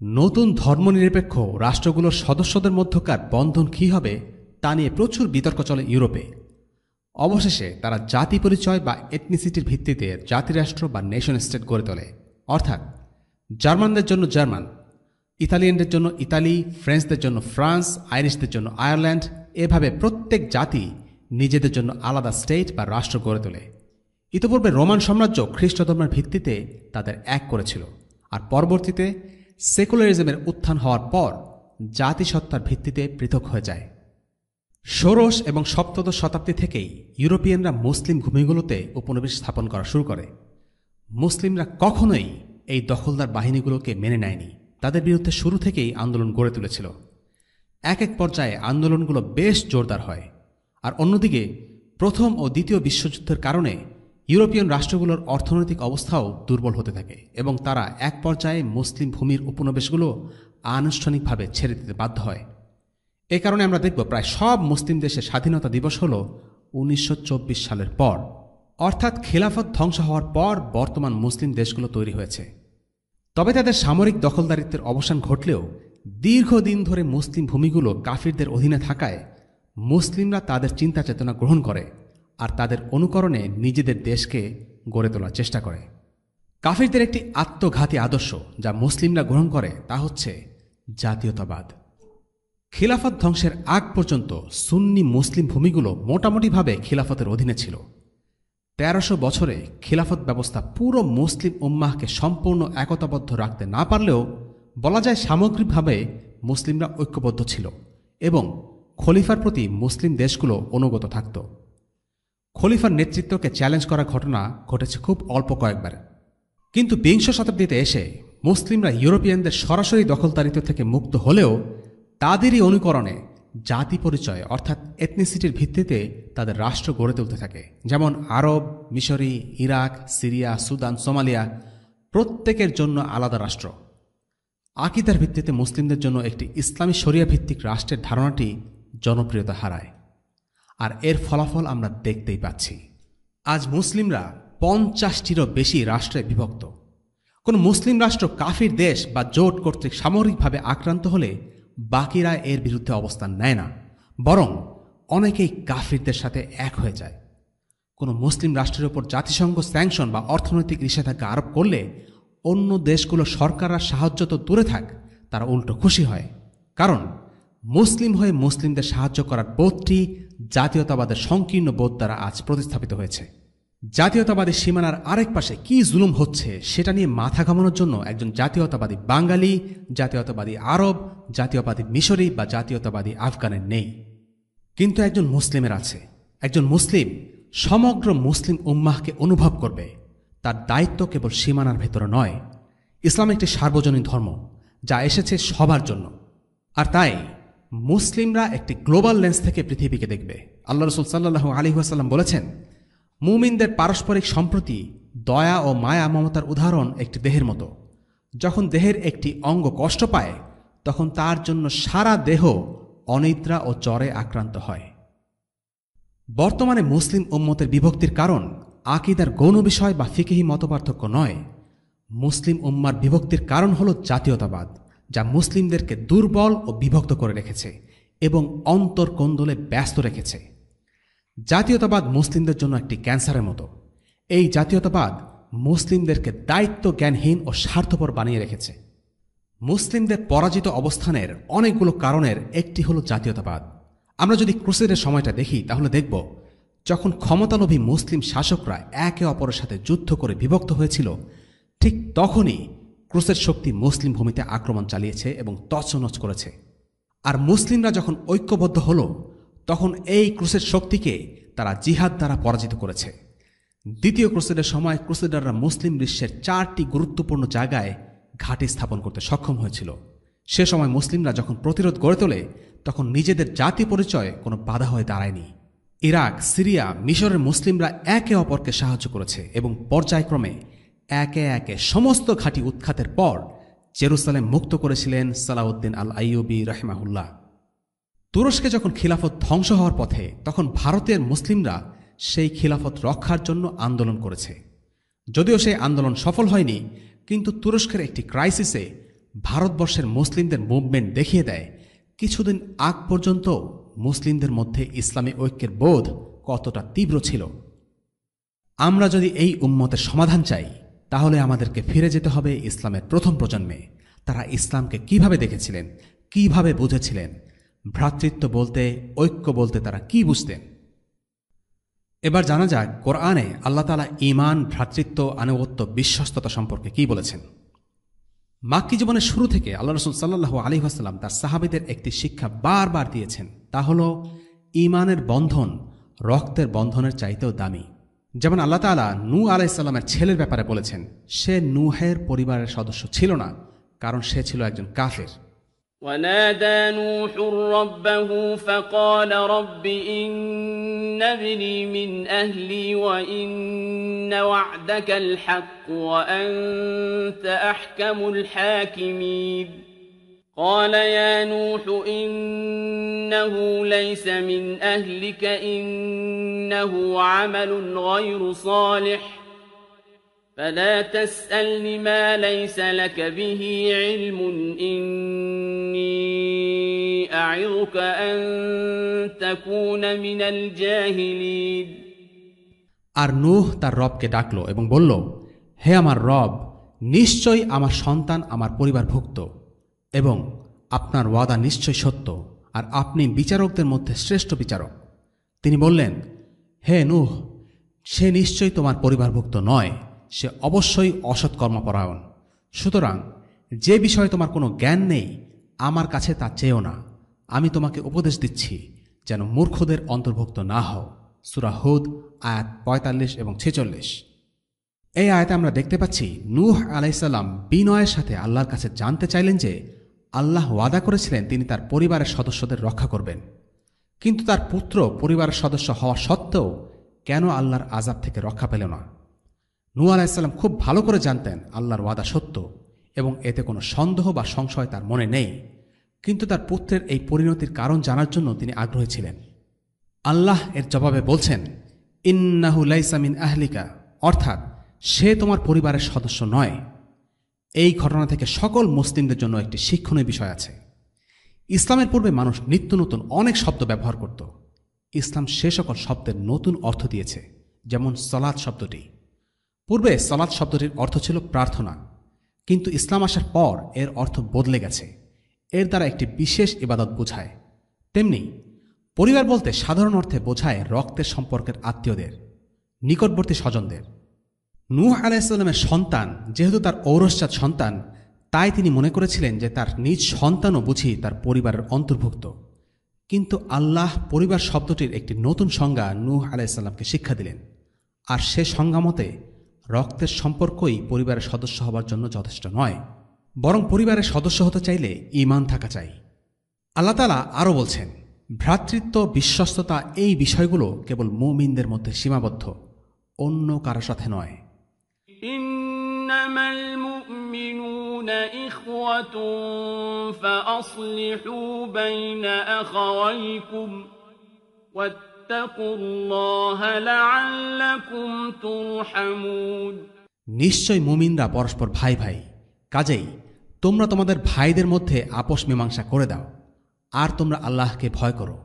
নতুন ধর্মনিরপেক্ষ রাষ্ট্রগুলোর সদস্যদের মধ্যকার বন্ধন কী হবে তা নিয়ে প্রচুর বিতর্ক চলে ইউরোপে। অবশেষে তারা জাতি পরিচয় বা এথনিসিটির ভিত্তিতে জাতিরাষ্ট্র বা নেশন স্টেট গড়ে তোলে। অর্থাৎ জার্মানদের জন্য জার্মান, ইতালিয়ানদের জন্য ইতালি, ফ্রেঞ্চদের জন্য ফ্রান্স, আইরিশদের জন্য আয়ারল্যান্ড, এভাবে প্রত্যেক জাতি নিজেদের জন্য আলাদা স্টেট বা রাষ্ট্র গড়ে তোলে। ইতিপূর্বে রোমান সাম্রাজ্য খ্রিস্ট ধর্মের ভিত্তিতে তাদের এক করেছিল, আর পরবর্তীতে সেকুলারিজমের উত্থান হওয়ার পর জাতিসত্তার ভিত্তিতে পৃথক হয়ে যায়। ষোড়শ এবং সপ্তদশ শতাব্দী থেকেই ইউরোপিয়ানরা মুসলিম ভূমিগুলোতে উপনিবেশ স্থাপন করা শুরু করে। মুসলিমরা কখনোই এই দখলদার বাহিনীগুলোকে মেনে নেয়নি। তাদের বিরুদ্ধে শুরু থেকেই আন্দোলন গড়ে তুলেছিল। এক এক পর্যায়ে আন্দোলনগুলো বেশ জোরদার হয়। আর অন্যদিকে প্রথম ও দ্বিতীয় বিশ্বযুদ্ধের কারণে ইউরোপিয়ান রাষ্ট্রগুলোর অর্থনৈতিক অবস্থাও দুর্বল হতে থাকে এবং তারা এক পর্যায়ে মুসলিম ভূমির উপনিবেশগুলো আনুষ্ঠানিকভাবে ছেড়ে দিতে বাধ্য হয়। এ কারণে আমরা দেখব প্রায় সব মুসলিম দেশে স্বাধীনতা দিবস হল 1924 সালের পর, অর্থাৎ খিলাফত ধ্বংস হওয়ার পর বর্তমান মুসলিম দেশগুলো তৈরি হয়েছে। তবে তাদের সামরিক দখলদারিত্বের অবসান ঘটলেও দীর্ঘদিন ধরে মুসলিম ভূমিগুলো কাফিরদের অধীনে থাকায় মুসলিমরা তাদের চিন্তা চেতনা গ্রহণ করে আর তাদের অনুকরণে নিজেদের দেশকে গড়ে তোলার চেষ্টা করে। কাফিরদের একটি আত্মঘাতী আদর্শ যা মুসলিমরা গ্রহণ করে তা হচ্ছে জাতীয়তাবাদ। খিলাফত ধ্বংসের আগ পর্যন্ত সুন্নি মুসলিম ভূমিগুলো মোটামুটিভাবে খিলাফতের অধীনে ছিল। 1300 বছরে খিলাফত ব্যবস্থা পুরো মুসলিম উম্মাহকে সম্পূর্ণ একতাবদ্ধ রাখতে না পারলেও বলা যায় সামগ্রিকভাবে মুসলিমরা ঐক্যবদ্ধ ছিল এবং খলিফার প্রতি মুসলিম দেশগুলো অনুগত থাকত। খলিফার নেতৃত্বকে চ্যালেঞ্জ করার ঘটনা ঘটেছে খুব অল্প কয়েকবার। কিন্তু বিংশ শতাব্দীতে এসে মুসলিমরা ইউরোপিয়ানদের সরাসরি দখলদারিত্ব থেকে মুক্ত হলেও তাদেরই অনুকরণে জাতি পরিচয় অর্থাৎ এথনিসিটির ভিত্তিতে তাদের রাষ্ট্র গড়ে তুলতে থাকে। যেমন আরব, মিশরি, ইরাক, সিরিয়া, সুদান, সোমালিয়া প্রত্যেকের জন্য আলাদা রাষ্ট্র। আকিদার ভিত্তিতে মুসলিমদের জন্য একটি ইসলামী শরিয়া ভিত্তিক রাষ্ট্রের ধারণাটি জনপ্রিয়তা হারায়, আর এর ফলাফল আমরা দেখতেই পাচ্ছি। আজ মুসলিমরা 50টিরও বেশি রাষ্ট্রে বিভক্ত। কোন মুসলিম রাষ্ট্র কাফির দেশ বা জোট কর্তৃক সামরিকভাবে আক্রান্ত হলে বাকিরা এর বিরুদ্ধে অবস্থান নেয় না, বরং অনেকেই কাফিরদের সাথে এক হয়ে যায়। কোনো মুসলিম রাষ্ট্রের উপর জাতিসংঘ স্যাংশন বা অর্থনৈতিক নিষেধাজ্ঞা আরোপ করলে অন্য দেশগুলো সরকাররা সাহায্য তো দূরে থাক, তারা উল্টো খুশি হয়। কারণ মুসলিম হয়ে মুসলিমদের সাহায্য করার বোধটি জাতীয়তাবাদের সংকীর্ণ বোধ দ্বারা আজ প্রতিস্থাপিত হয়েছে। জাতীয়তাবাদী সীমানার আরেক পাশে কি জুলুম হচ্ছে সেটা নিয়ে মাথা ঘামানোর জন্য একজন জাতীয়তাবাদী বাঙালি, জাতীয়তাবাদী আরব, জাতীয়তাবাদী মিশরি বা জাতীয়তাবাদী আফগানের নেই, কিন্তু একজন মুসলিমের আছে। একজন মুসলিম সমগ্র মুসলিম উম্মাহকে অনুভব করবে। তার দায়িত্ব কেবল সীমানার ভেতরে নয়। ইসলাম একটি সার্বজনীন ধর্ম যা এসেছে সবার জন্য, আর তাই মুসলিমরা একটি গ্লোবাল লেন্স থেকে পৃথিবীকে দেখবে। আল্লাহ রাসূল সাল্লাল্লাহু আলাইহি ওয়াসাল্লাম বলেছেন, মুমিনদের পারস্পরিক সম্প্রতি, দয়া ও মায়া মমতার উদাহরণ একটি দেহের মতো। যখন দেহের একটি অঙ্গ কষ্ট পায় তখন তার জন্য সারা দেহ অনিদ্রা ও জ্বরে আক্রান্ত হয়। বর্তমানে মুসলিম উম্মতের বিভক্তির কারণ আকিদার গৌণ বিষয় বা ফিকহি মতপার্থক্য নয়। মুসলিম উম্মার বিভক্তির কারণ হল জাতীয়তাবাদ, যা মুসলিমদেরকে দুর্বল ও বিভক্ত করে রেখেছে এবং অন্তর্কোন্দলে ব্যস্ত রেখেছে। জাতীয়তাবাদ মুসলিমদের জন্য একটি ক্যান্সারের মতো। এই জাতীয়তাবাদ মুসলিমদেরকে দায়িত্ব জ্ঞানহীন ও স্বার্থপর বানিয়ে রেখেছে। মুসলিমদের পরাজিত অবস্থানের অনেকগুলো কারণের একটি হল জাতীয়তাবাদ। আমরা যদি ক্রুসেডের সময়টা দেখি তাহলে দেখব, যখন ক্ষমতালোভী মুসলিম শাসকরা একে অপরের সাথে যুদ্ধ করে বিভক্ত হয়েছিল, ঠিক তখনই ক্রুসেড শক্তি মুসলিম ভূমিতে আক্রমণ চালিয়েছে এবং তছনছ করেছে। আর মুসলিমরা যখন ঐক্যবদ্ধ হল তখন এই ক্রুসেড শক্তিকে তারা জিহাদ দ্বারা পরাজিত করেছে। দ্বিতীয় ক্রুসেডের সময় ক্রুসেডাররা মুসলিম বিশ্বের 4টি গুরুত্বপূর্ণ জায়গায় ঘাঁটি স্থাপন করতে সক্ষম হয়েছিল। সে সময় মুসলিমরা যখন প্রতিরোধ গড়ে তোলে তখন নিজেদের জাতি পরিচয় কোনো বাধা হয়ে দাঁড়ায়নি। ইরাক, সিরিয়া, মিশরের মুসলিমরা একে অপরকে সাহায্য করেছে এবং পর্যায়ক্রমে একে একে সমস্ত ঘাঁটি উৎখাতের পর জেরুসালেম মুক্ত করেছিলেন সালাউদ্দিন আল আইয়ুবী রাহিমাহুল্লাহ। তুরস্কে যখন খিলাফত ধ্বংস হওয়ার পথে তখন ভারতের মুসলিমরা সেই খিলাফত রক্ষার জন্য আন্দোলন করেছে। যদিও সেই আন্দোলন সফল হয়নি, কিন্তু তুরস্কের একটি ক্রাইসিসে ভারতবর্ষের মুসলিমদের মুভমেন্ট দেখিয়ে দেয় কিছুদিন আগ পর্যন্ত মুসলিমদের মধ্যে ইসলামী ঐক্যের বোধ কতটা তীব্র ছিল। আমরা যদি এই উম্মতের সমাধান চাই তাহলে আমাদেরকে ফিরে যেতে হবে ইসলামের প্রথম প্রজন্মে। তারা ইসলামকে কিভাবে দেখেছিলেন, কিভাবে বুঝেছিলেন, ভ্রাতৃত্ব বলতে, ঐক্য বলতে তারা কি বুঝতেন। এবার জানা যাক কোরআনে আল্লাহ তাআলা ঈমান, ভ্রাতৃত্ব, আনুগত্য, বিশ্বস্ততা সম্পর্কে কি বলেছেন। মাক্কী জীবনের শুরু থেকে আল্লাহ রাসূল সাল্লাল্লাহু আলাইহি ওয়াসাল্লাম তার সাহাবীদের একটি শিক্ষা বারবার দিয়েছেন, তা হল ঈমানের বন্ধন রক্তের বন্ধনের চাইতেও দামি। যেমন আল্লাহ তাআলা নূহ আলাইহিস সালামের ছেলের ব্যাপারে বলেছেন, সে নূহের পরিবারের সদস্য ছিল না, কারণ সে ছিল একজন কাফের। ونادى نوح ربه فقال رب إن ابني من أهلي وإن وعدك الحق وأنت أحكم الحاكمين قال يا نوح إن إنه ليس من أهلك إنه عمل غير صالح فلا تسألن ما ليس لك به علم إني أعظك أن تكون من الجاهلين আর নূহ তার রবকে ডাকল এবং বলল, হে আমার রব, নিশ্চয়ই আমার সন্তান আমার পরিবারভুক্ত এবং আপনার ওয়াদা নিশ্চয় সত্য, আর আপনি বিচারকদের মধ্যে শ্রেষ্ঠ বিচারক। তিনি বললেন, হে নূহ, সে নিশ্চয়ই তোমার পরিবারভুক্ত নয়, সে অবশ্যই অসৎকর্মপরায়ণ। সুতরাং যে বিষয়ে তোমার কোনো জ্ঞান নেই, আমার কাছে তা চেয়েও না। আমি তোমাকে উপদেশ দিচ্ছি যেন মূর্খদের অন্তর্ভুক্ত না হও। সূরা হুদ আয়াত ৪৫ এবং ৪৬। এই আয়াতে আমরা দেখতে পাচ্ছি নূহ আলাইহিস সালাম বিনয়ের সাথে আল্লাহর কাছে জানতে চাইলেন যে আল্লাহ ওয়াদা করেছিলেন তিনি তার পরিবারের সদস্যদের রক্ষা করবেন, কিন্তু তার পুত্র পরিবারের সদস্য হওয়া সত্ত্বেও কেন আল্লাহর আযাব থেকে রক্ষা পেল না। নূহ আলাইহিস সালাম খুব ভালো করে জানতেন আল্লাহর ওয়াদা সত্য এবং এতে কোনো সন্দেহ বা সংশয় তার মনে নেই, কিন্তু তার পুত্রের এই পরিণতির কারণ জানার জন্য তিনি আগ্রহী ছিলেন। আল্লাহ এর জবাবে বলছেন, ইন্নাহু লাইসা মিন আহলিকা, অর্থাৎ সে তোমার পরিবারের সদস্য নয়। এই ঘটনা থেকে সকল মুসলিমদের জন্য একটি শিক্ষণীয় বিষয় আছে। ইসলামের পূর্বে মানুষ নিত্য নতুন অনেক শব্দ ব্যবহার করত। ইসলাম সে সকল শব্দের নতুন অর্থ দিয়েছে, যেমন সলাত শব্দটি। পূর্বে সলাত শব্দটির অর্থ ছিল প্রার্থনা, কিন্তু ইসলাম আসার পর এর অর্থ বদলে গেছে। এর দ্বারা একটি বিশেষ ইবাদত বোঝায়। তেমনি পরিবার বলতে সাধারণ অর্থে বোঝায় রক্তের সম্পর্কের আত্মীয়দের, নিকটবর্তী স্বজনদের। নূহ আলাইহিস সালামের সন্তান যেহেতু তার ঔরসজাত সন্তান, তাই তিনি মনে করেছিলেন যে তার নিজ সন্তানও বুঝি তার পরিবারের অন্তর্ভুক্ত। কিন্তু আল্লাহ পরিবার শব্দটির একটি নতুন সংজ্ঞা নূহ আলাইহিস সালামকে শিক্ষা দিলেন, আর সে সংজ্ঞা মতে রক্তের সম্পর্কই পরিবারের সদস্য হবার জন্য যথেষ্ট নয়, বরং পরিবারের সদস্য হতে চাইলে ঈমান থাকা চাই। আল্লাহ তাআলা আরও বলছেন, ভ্রাতৃত্ব, বিশ্বস্ততা এই বিষয়গুলো কেবল মুমিনদের মধ্যে সীমাবদ্ধ, অন্য কারো সাথে নয়। إنما المؤمنون إخوة فأصلحوا بين أخويكم واتقوا الله لعلكم ترحمون নিশ্চয় মুমিনরা পরস্পর ভাই ভাই, কাজেই তোমরা তোমাদের ভাইদের মধ্যে আপোষ মীমাংসা করে দাও, আর তোমরা আল্লাহকে ভয় করো,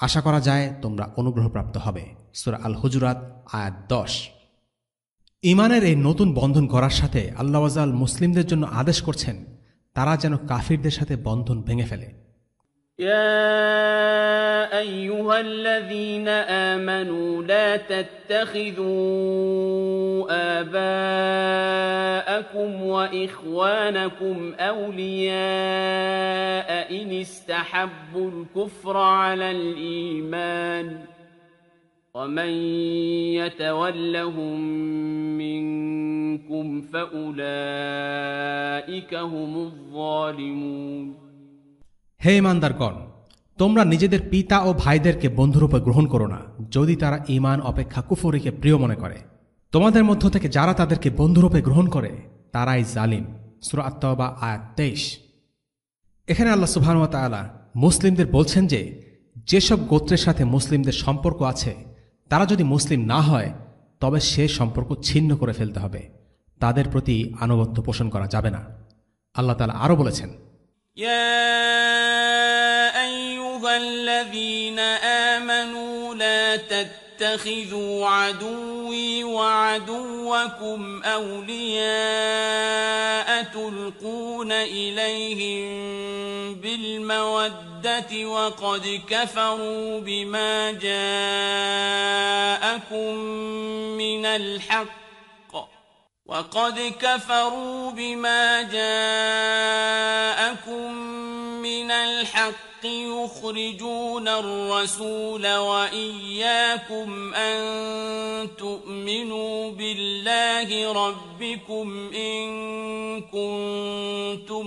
আশা করা যায় তোমরা অনুগ্রহপ্রাপ্ত হবে। সূরা আল হুজুরাত আয়াত ১০। ঈমানের এই নতুন বন্ধন করার সাথে আল্লাহ ওয়াজাল মুসলিমদের জন্য আদেশ করছেন তারা যেন কাফিরদের সাথে বন্ধন ভেঙে ফেলে। يا أيها الذين آمنوا لا تتخذوا آباءكم وإخوانكم أولياء إن استحبوا الكفر على الإيمان ومن يتولهم منكم فأولئك هم الظالمون হে ঈমানদারগণ, তোমরা নিজেদের পিতা ও ভাইদেরকে বন্ধুরূপে গ্রহণ করো না যদি তারা ঈমান অপেক্ষা কুফরীকে প্রিয় মনে করে। তোমাদের মধ্য থেকে যারা তাদেরকে বন্ধুরূপে গ্রহণ করে তারাই জালিম। সূরা আত-তাওবা আয়াত ২৩। এখানে আল্লাহ সুবহানাহু ওয়া তাআলা মুসলিমদের বলছেন যে যেসব গোত্রের সাথে মুসলিমদের সম্পর্ক আছে তারা যদি মুসলিম না হয় তবে সে সম্পর্ক ছিন্ন করে ফেলতে হবে, তাদের প্রতি আনুগত্য পোষণ করা যাবে না। আল্লাহ তাআলা আরও বলেছেন, يا أيها الذين آمنوا لا تتخذوا عدوي وعدوكم أولياء تلقون إليهم بالمودة وقد كفروا بما جاءكم من الحق يخرجون الرسول وإياكم أن تؤمنوا بالله ربكم إن كنتم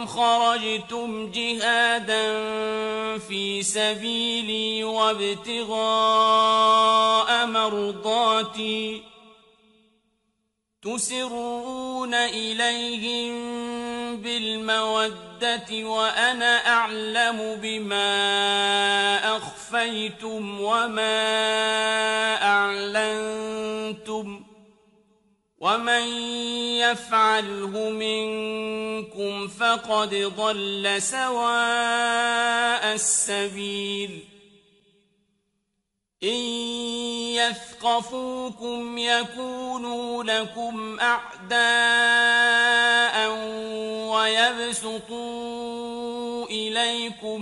خرجتم جهادا في سبيلي وابتغاء مرضاتي تسرون إليهم بالمودة وأنا أعلم بما أخفيتم وما أعلنتم ومن يفعله منكم فقد ضل سواء السبيل إن يثقفوكم يكونوا لكم أعداء ويبسطوا إليكم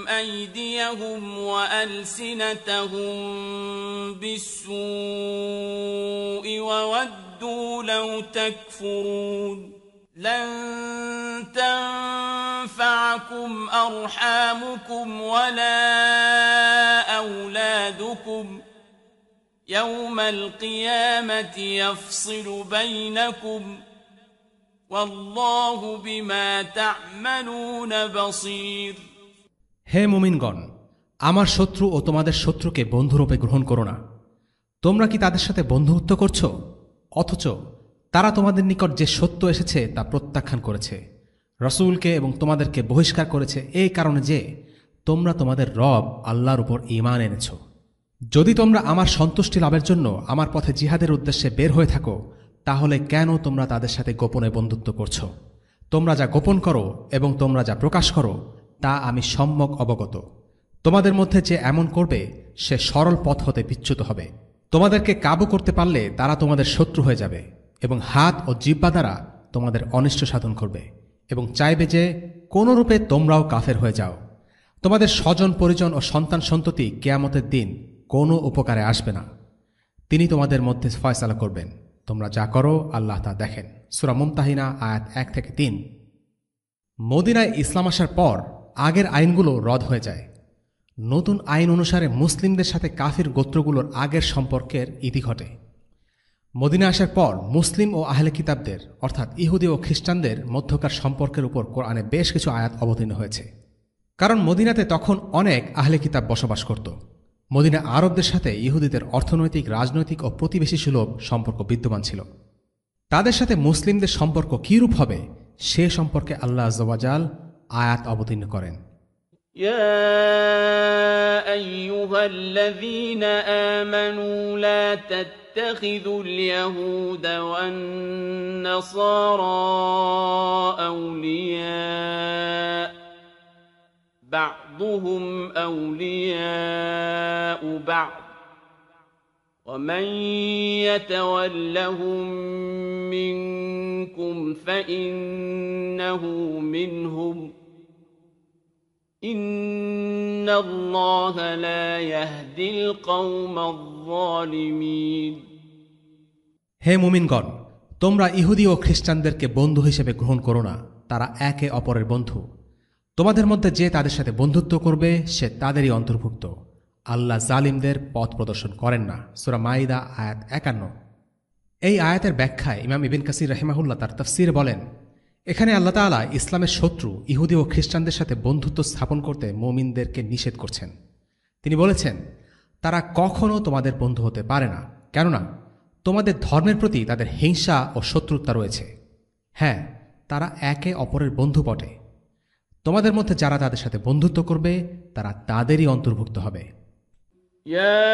أيديهم وألسنتهم بالسوء وودوا لو تكفرون لن تنفعكم أرحامكم ولا أولادكم يوم القيامة يفصل بينكم والله بما تعملون بصير হে মুমিনগণ, আমার শত্রু ও তোমাদের শত্রুকে বন্ধুরূপে গ্রহণ করো না। তোমরা কি তাদের সাথে বন্ধুত্ব করছ, অথচ তারা তোমাদের নিকট যে সত্য এসেছে তা প্রত্যাখ্যান করেছে, রসূলকে এবং তোমাদেরকে বহিষ্কার করেছে এই কারণে যে তোমরা তোমাদের রব আল্লাহর উপর ঈমান এনেছ। যদি তোমরা আমার সন্তুষ্টি লাভের জন্য আমার পথে জিহাদের উদ্দেশ্যে বের হয়ে থাকো, তাহলে কেন তোমরা তাদের সাথে গোপনে বন্ধুত্ব করছ? তোমরা যা গোপন করো এবং তোমরা যা প্রকাশ করো তা আমি সম্যক অবগত। তোমাদের মধ্যে যে এমন করবে সে সরল পথ হতে বিচ্যুত হবে। তোমাদেরকে কাবু করতে পারলে তারা তোমাদের শত্রু হয়ে যাবে এবং হাত ও জিহ্বা দ্বারা তোমাদের অনিষ্ট সাধন করবে এবং চাইবে যে কোনরূপে তোমরাও কাফের হয়ে যাও। তোমাদের স্বজন পরিজন ও সন্তান সন্ততি কিয়ামতের দিন কোনো উপকারে আসবে না। তিনি তোমাদের মধ্যে ফয়সালা করবেন। তোমরা যা করো আল্লাহ তা দেখেন। সূরা মুমতাহিনা আয়াত 1 থেকে 3। মদিনায় ইসলাম আসার পর আগের আইনগুলো রদ হয়ে যায়। নতুন আইন অনুসারে মুসলিমদের সাথে কাফির গোত্রগুলোর আগের সম্পর্কের ইতি ঘটে। মদিনা আসার পর মুসলিম ও আহলে কিতাবদের অর্থাৎ ইহুদি ও খ্রিস্টানদের মধ্যকার সম্পর্কের উপর কোরআনে বেশ কিছু আয়াত অবতীর্ণ হয়েছে। কারণ মদিনাতে তখন অনেক আহলে কিতাব বসবাস করত। মদিনা আরবদের সাথে ইহুদিদের অর্থনৈতিক, রাজনৈতিক ও প্রতিবেশী সুলভ সম্পর্ক বিদ্যমান ছিল। তাদের সাথে মুসলিমদের সম্পর্ক কীরূপ হবে সে সম্পর্কে আল্লাহ আযজা ওয়া জাল আয়াত অবতীর্ণ করেন। يا أيها الذين آمنوا لا تتخذوا اليهود والنصارى أولياء بعضهم أولياء بعض ومن يتولهم منكم فإنه منهم إن الله لا يهدي القوم الظالمين হে মুমিনগণ, তোমরা ইহুদি ও খ্রিস্টানদেরকে বন্ধু হিসেবে গ্রহণ করো না। তারা একে অপরের বন্ধু। তোমাদের মধ্যে যে তাদের সাথে বন্ধুত্ব করবে সে তাদেরই অন্তর্ভুক্ত। আল্লাহ জালিমদের পথ প্রদর্শন করেন না। সূরা মাইদা আয়াত 51। এই আয়াতের ব্যাখ্যায় ইমাম ইবনে কাসির রাহিমাহুল্লাহ তার তাফসীরে বলেন, এখানে আল্লাহ তাআলা ইসলামের শত্রু ইহুদি ও খ্রিস্টানদের সাথে বন্ধুত্ব স্থাপন করতে মুমিনদেরকে নিষেধ করছেন। তিনি বলেছেন, তারা কখনো তোমাদের বন্ধু হতে পারে না, কেননা তোমাদের ধর্মের প্রতি তাদের হিংসা ও শত্রুতা রয়েছে। হ্যাঁ, তারা একে অপরের বন্ধু বটে। তোমাদের মধ্যে যারা তাদের সাথে বন্ধুত্ব করবে তারা তাদেরই অন্তর্ভুক্ত হবে। يا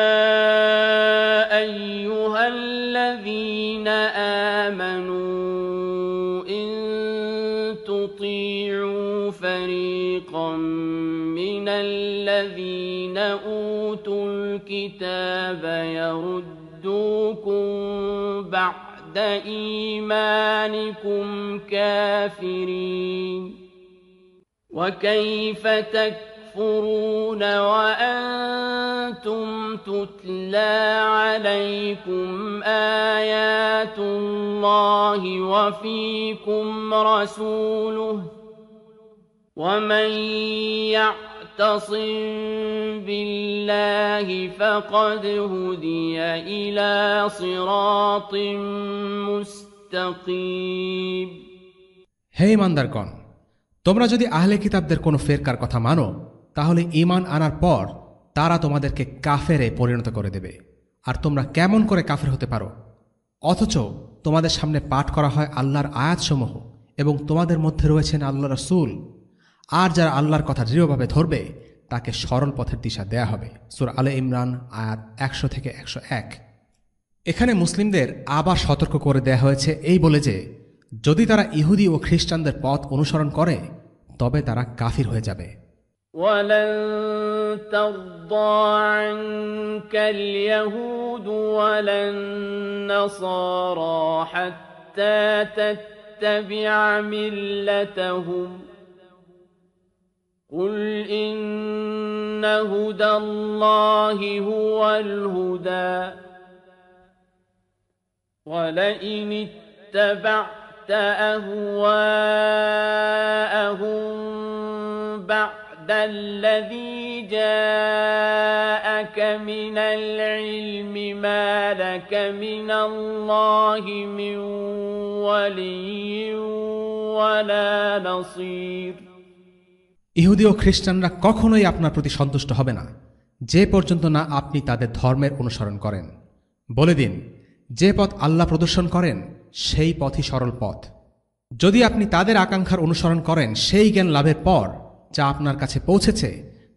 أيها الذين آمنوا إن تطيعوا فريقا من الذين أوتوا الكتاب يردوكم بعد إيمانكم كافرين وكيف تكفرون وأنتم تتلى عليكم آيات الله وفيكم رسوله ومن يعتصم بالله فقد هدي إلى صراط مستقيم হে ঈমানদারগণ, তোমরা যদি আহলে কিতাবদের কোনো ফেরকার কথা মানো, তাহলে ঈমান আনার পর তারা তোমাদেরকে কাফেরে পরিণত করে দেবে। আর তোমরা কেমন করে কাফের হতে পারো? অথচ তোমাদের সামনে পাঠ করা হয় আল্লাহর আয়াতসমূহ এবং তোমাদের মধ্যে রয়েছেন আল্লাহ রাসূল। আর যারা আল্লাহর কথা দৃঢ়ভাবে ধরবে তাকে সরল পথের দিশা দেয়া হবে। সূরা আলে ইমরান আয়াত 100 থেকে 101। এখানে মুসলিমদের আবার সতর্ক করে দেয়া হয়েছে এই বলে যে যদি তারা ইহুদি ও খ্রিস্টানদের পথ অনুসরণ করে তবে তারা কাফির হয়ে যাবে। ولن ترضى عنك اليهود ولا النصارى حتى تتبع ملتهم قل إن هدى الله هو الهدى ولئن اتبعت أهواءهم بعد الذي جاءك من العلم ما لك من الله من ولي ولا نصير ইহুদি ও খ্রিস্টানরা কখনোই আপনার প্রতি সন্তুষ্ট হবে না যে পর্যন্ত না আপনি তাদের ধর্মের অনুসরণ করেন। বলে দিন, যে পথ আল্লাহ প্রদর্শন করেন সেই পথই সরল পথ। যদি আপনি তাদের আকাঙ্ক্ষার অনুসরণ করেন সেই জ্ঞান লাভের পর যা আপনার কাছে পৌঁছেছে,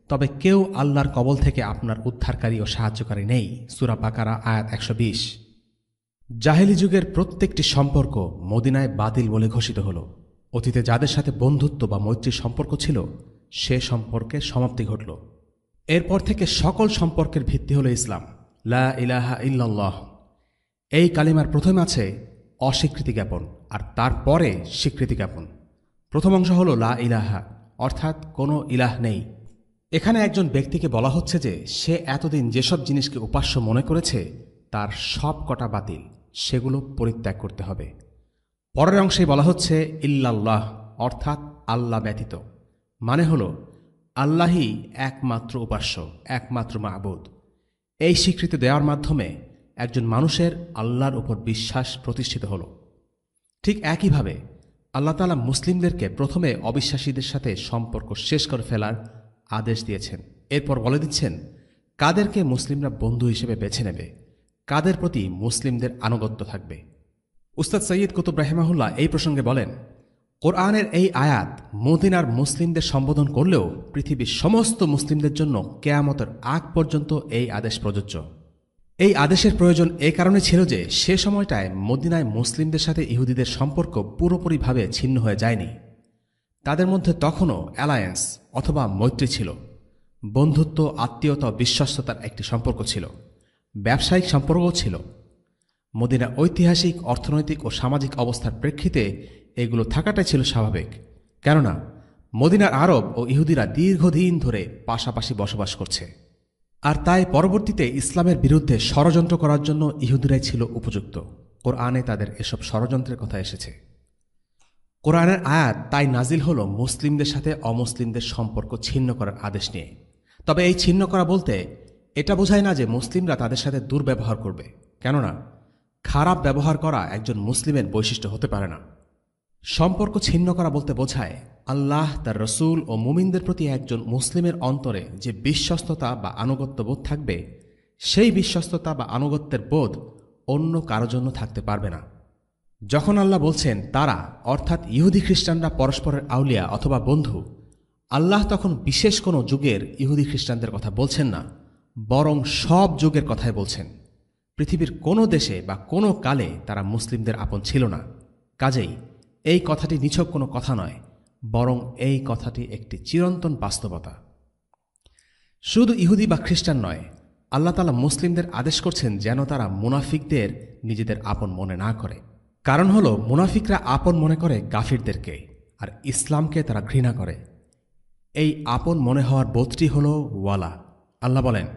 তবে কেউ আল্লাহর কবল থেকে আপনার উদ্ধারকারী ও সাহায্যকারী নেই। সূরা বাকারা আয়াত 120। জাহেলি যুগের প্রত্যেকটি সম্পর্ক মদিনায় বাতিল বলে ঘোষিত হল। অতীতে যাদের সাথে বন্ধুত্ব বা মৈত্রীর সম্পর্ক ছিল সে সম্পর্কের সমাপ্তি ঘটল। এরপর থেকে সকল সম্পর্কের ভিত্তি হল ইসলাম, লা ইলাহা ইল্লাল্লাহ। এই কালিমার প্রথমে আছে অস্বীকৃতি জ্ঞাপন আর তারপরে স্বীকৃতি জ্ঞাপন। প্রথম অংশ হল লা ইলাহা, অর্থাৎ কোনো ইলাহ নেই। এখানে একজন ব্যক্তিকে বলা হচ্ছে যে সে এতদিন যেসব জিনিসকে উপাস্য মনে করেছে তার সব কটা বাতিল, সেগুলো পরিত্যাগ করতে হবে। পরের অংশে বলা হচ্ছে ইল্লাল্লাহ, অর্থাৎ আল্লাহ ব্যতীত, মানে হল আল্লাহই একমাত্র উপাস্য, একমাত্র মাবুদ। এই স্বীকৃতি দেওয়ার মাধ্যমে একজন মানুষের আল্লাহর উপর বিশ্বাস প্রতিষ্ঠিত হল। ঠিক একইভাবে আল্লাহ তাআলা মুসলিমদেরকে প্রথমে অবিশ্বাসীদের সাথে সম্পর্ক শেষ করে ফেলার আদেশ দিয়েছেন। এরপর বলে দিচ্ছেন কাদেরকে মুসলিমরা বন্ধু হিসেবে বেছে নেবে, কাদের প্রতি মুসলিমদের আনুগত্য থাকবে। উস্তাদ সৈয়দ কুতুব রাহিমাহুল্লাহ এই প্রসঙ্গে বলেন, কোরআনের এই আয়াত মদিনার মুসলিমদের সম্বোধন করলেও পৃথিবীর সমস্ত মুসলিমদের জন্য কিয়ামতের আগ পর্যন্ত এই আদেশ প্রযোজ্য। এই আদেশের প্রয়োজন এ কারণে ছিল যে সে সময়টায় মদিনায় মুসলিমদের সাথে ইহুদিদের সম্পর্ক পুরোপুরিভাবে ছিন্ন হয়ে যায়নি। তাদের মধ্যে তখনও অ্যালায়েন্স অথবা মৈত্রী ছিল, বন্ধুত্ব, আত্মীয়তা, বিশ্বস্ততার একটি সম্পর্ক ছিল, ব্যবসায়িক সম্পর্কও ছিল। মদিনা ঐতিহাসিক, অর্থনৈতিক ও সামাজিক অবস্থার প্রেক্ষিতে এগুলো থাকাটাই ছিল স্বাভাবিক, কেননা মদিনার আরব ও ইহুদিরা দীর্ঘদিন ধরে পাশাপাশি বসবাস করছে। আর তাই পরবর্তীতে ইসলামের বিরুদ্ধে ষড়যন্ত্র করার জন্য ইহুদিরাই ছিল উপযুক্ত। কোরআনে তাদের এসব ষড়যন্ত্রের কথা এসেছে। কোরআনের আয়াত তাই নাজিল হল মুসলিমদের সাথে অমুসলিমদের সম্পর্ক ছিন্ন করার আদেশ নিয়ে। তবে এই ছিন্ন করা বলতে এটা বোঝায় না যে মুসলিমরা তাদের সাথে দুর্ব্যবহার করবে, কেননা খারাপ ব্যবহার করা একজন মুসলিমের বৈশিষ্ট্য হতে পারে না। সম্পর্ক ছিন্ন করা বলতে বোঝায় আল্লাহ, তার রসুল ও মুমিনদের প্রতি একজন মুসলিমের অন্তরে যে বিশ্বস্ততা বা আনুগত্যবোধ থাকবে, সেই বিশ্বস্ততা বা আনুগত্যের বোধ অন্য কারো জন্য থাকতে পারবে না। যখন আল্লাহ বলছেন তারা, অর্থাৎ ইহুদি খ্রিস্টানরা পরস্পরের আউলিয়া অথবা বন্ধু, আল্লাহ তখন বিশেষ কোনো যুগের ইহুদি খ্রিস্টানদের কথা বলছেন না, বরং সব যুগের কথাই বলছেন। পৃথিবীর কোনো দেশে বা কোনো কালে তারা মুসলিমদের আপন ছিল না। কাজেই এই কথাটি নিছক কোনো কথা নয়, বরং এই কথাটি একটি চিরন্তন বাস্তবতা। শুধু ইহুদি বা খ্রিস্টান নয়, আল্লাহ তাআলা মুসলিমদের আদেশ করছেন যেন তারা মুনাফিকদের নিজেদের আপন মনে না করে। কারণ হল মুনাফিকরা আপন মনে করে কাফিরদেরকে, আর ইসলামকে তারা ঘৃণা করে। এই আপন মনে হওয়ার বোধটি হল ওয়ালা। আল্লাহ বলেন,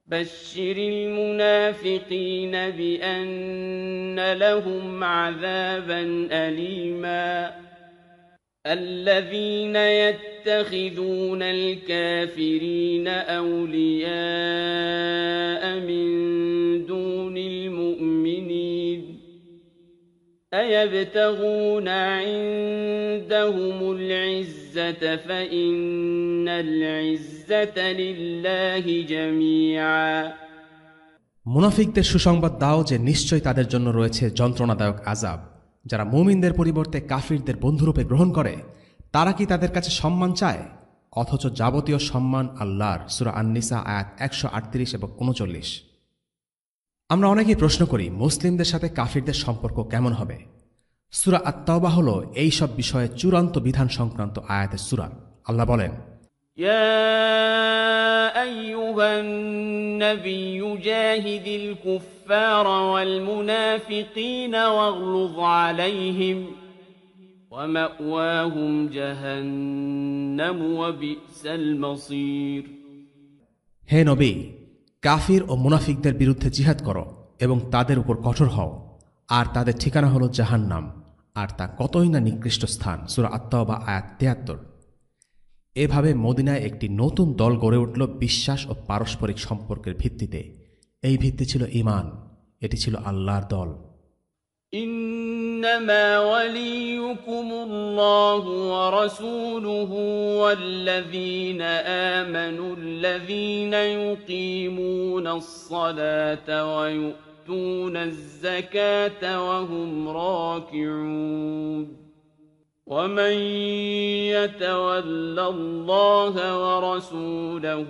بشر المنافقين بأن لهم عذابا أليما الذين يتخذون الكافرين أولياء من دون المؤمنين أيبتغون عندهم العزة فإن العزة لله جميعا মুনাফিকদের সুসংবাদ দাও যে নিশ্চয় তাদের জন্য রয়েছে যন্ত্রণাদায়ক আযাব। যারা মুমিনদের পরিবর্তে কাফিরদের বন্ধুরূপে গ্রহণ করে তারা কি তাদের কাছে সম্মান চায়? অথচ যাবতীয় সম্মান আল্লাহর। সূরা আন-নিসা আয়াত 138 এবং 39। আমরা অনেকেই প্রশ্ন করি মুসলিমদের সাথে কাফিরদের সম্পর্ক কেমন হবে। সূরা আত-তাওবা হলো এই সব বিষয়ে চূড়ান্ত বিধান সংক্রান্ত আয়াতের সূরা। আল্লাহ বলেন, يا أيها النبي جاهد الكفار والمنافقين واغلظ عليهم ومأواهم جهنم وبئس المصير হে নবী, কাফির ও মুনাফিকদের বিরুদ্ধে জিহাদ করো এবং তাদের উপর কঠোর হও, আর তাদের ঠিকানা হলো জাহান্নাম, আর তা কতই না নিকৃষ্ট স্থান। সূরা আত-তাওবা আয়াত 73। এভাবে মদিনায় একটি নতুন দল গড়ে উঠল বিশ্বাস ও পারস্পরিক সম্পর্কের ভিত্তিতে। এই ভিত্তি ছিল ঈমান, এটি ছিল আল্লাহর দল। إنما وليكم الله ورسوله والذين آمنوا الذين يقيمون الصلاة ويؤتون الزكاة وهم راكعون ومن يتول الله ورسوله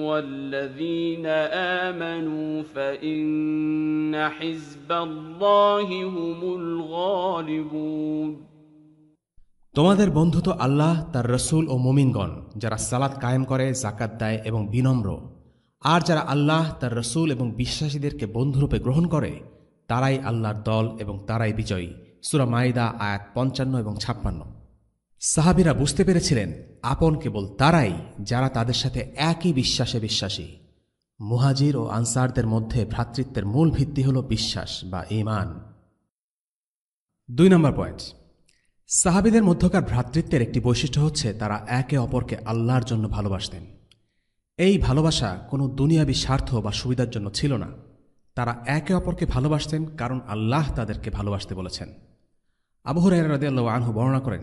والذين آمنوا فإن حزب الله هم الغالبون তোমাদের বন্ধু তো আল্লাহ, তার রসুল ও মুমিনগণ, যারা সালাত কায়েম করে, যাকাত দেয় এবং বিনম্র। আর যারা আল্লাহ, তার রসুল এবং বিশ্বাসীদেরকে বন্ধুরূপে গ্রহণ করে তারাই আল্লাহর দল এবং তারাই বিজয়ী। সূরা মাইদা আয়াত 55 এবং 56। সাহাবীরা বুঝতে পেরেছিলেন আপন কেবল তারাই যারা তাদের সাথে একই বিশ্বাসে বিশ্বাসী। মুহাজির ও আনসারদের মধ্যে ভ্রাতৃত্বের মূল ভিত্তি হল বিশ্বাস বা ঈমান। 2 নম্বর পয়েন্ট, সাহাবীদের মধ্যকার ভ্রাতৃত্বের একটি বৈশিষ্ট্য হচ্ছে তারা একে অপরকে আল্লাহর জন্য ভালোবাসতেন। এই ভালোবাসা কোনো দুনিয়াবী স্বার্থ বা সুবিধার জন্য ছিল না। তারা একে অপরকে ভালোবাসতেন কারণ আল্লাহ তাদেরকে ভালোবাসতে বলেছেন। আবু হুরায়রা রাদিয়াল্লাহু আনহু বর্ণনা করেন,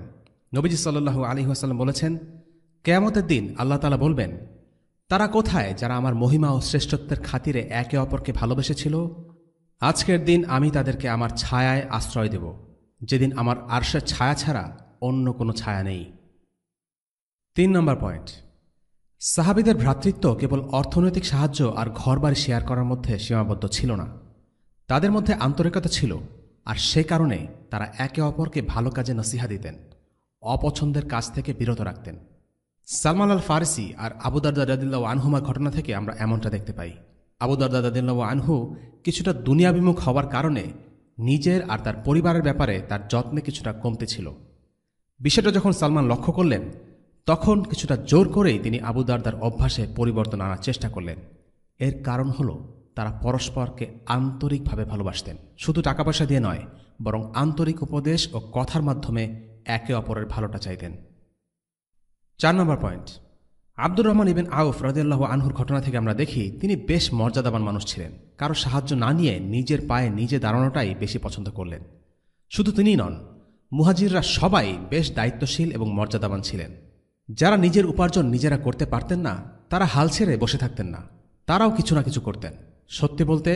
নবীজি সাল্লাল্লাহু আলাইহি ওয়াসাল্লাম বলেছেন, কিয়ামতের দিন আল্লাহ তাআলা বলবেন, তারা কোথায় যারা আমার মহিমা ও শ্রেষ্ঠত্বের খাতিরে একে অপরকে ভালোবেসেছিল? আজকের দিন আমি তাদেরকে আমার ছায়ায় আশ্রয় দেব, যেদিন আমার আরশের ছায়া ছাড়া অন্য কোনো ছায়া নেই। 3 নম্বর পয়েন্ট, সাহাবীদের ভ্রাতৃত্ব কেবল অর্থনৈতিক সাহায্য আর ঘরবাড়ি শেয়ার করার মধ্যে সীমাবদ্ধ ছিল না। তাদের মধ্যে আন্তরিকতা ছিল, আর সে কারণে তারা একে অপরকে ভালো কাজে নসিহা দিতেন, অপছন্দের কাজ থেকে বিরত রাখতেন। সালমান আল ফারিসি আর আবু দারদা রাদিয়াল্লাহু আনহুমার ঘটনা থেকে আমরা এমনটা দেখতে পাই। আবু দারদা রাদিয়াল্লাহু আনহু কিছুটা দুনিয়াবিমুখ হওয়ার কারণে নিজের আর তার পরিবারের ব্যাপারে তার যত্নে কিছুটা কমতে ছিল। বিষয়টা যখন সালমান লক্ষ্য করলেন তখন কিছুটা জোর করেই তিনি আবু দারদার অভ্যাসে পরিবর্তন আনার চেষ্টা করলেন। এর কারণ হল তারা পরস্পরকে আন্তরিকভাবে ভালোবাসতেন, শুধু টাকা পয়সা দিয়ে নয়, বরং আন্তরিক উপদেশ ও কথার মাধ্যমে একে অপরের ভালোটা চাইতেন। 4 নম্বর পয়েন্ট, আব্দুর রহমান ইবনে আউফ রাদিয়াল্লাহু আনহুর ঘটনা থেকে আমরা দেখি তিনি বেশ মর্যাদাবান মানুষ ছিলেন। কারো সাহায্য না নিয়ে নিজের পায়ে নিজে দাঁড়ানোটাই বেশি পছন্দ করলেন। শুধু তিনিই নন, মুহাজিররা সবাই বেশ দায়িত্বশীল এবং মর্যাদাবান ছিলেন। যারা নিজের উপার্জন নিজেরা করতে পারতেন না তারা হাল ছেড়ে বসে থাকতেন না, তারাও কিছু না কিছু করতেন। সত্যি বলতে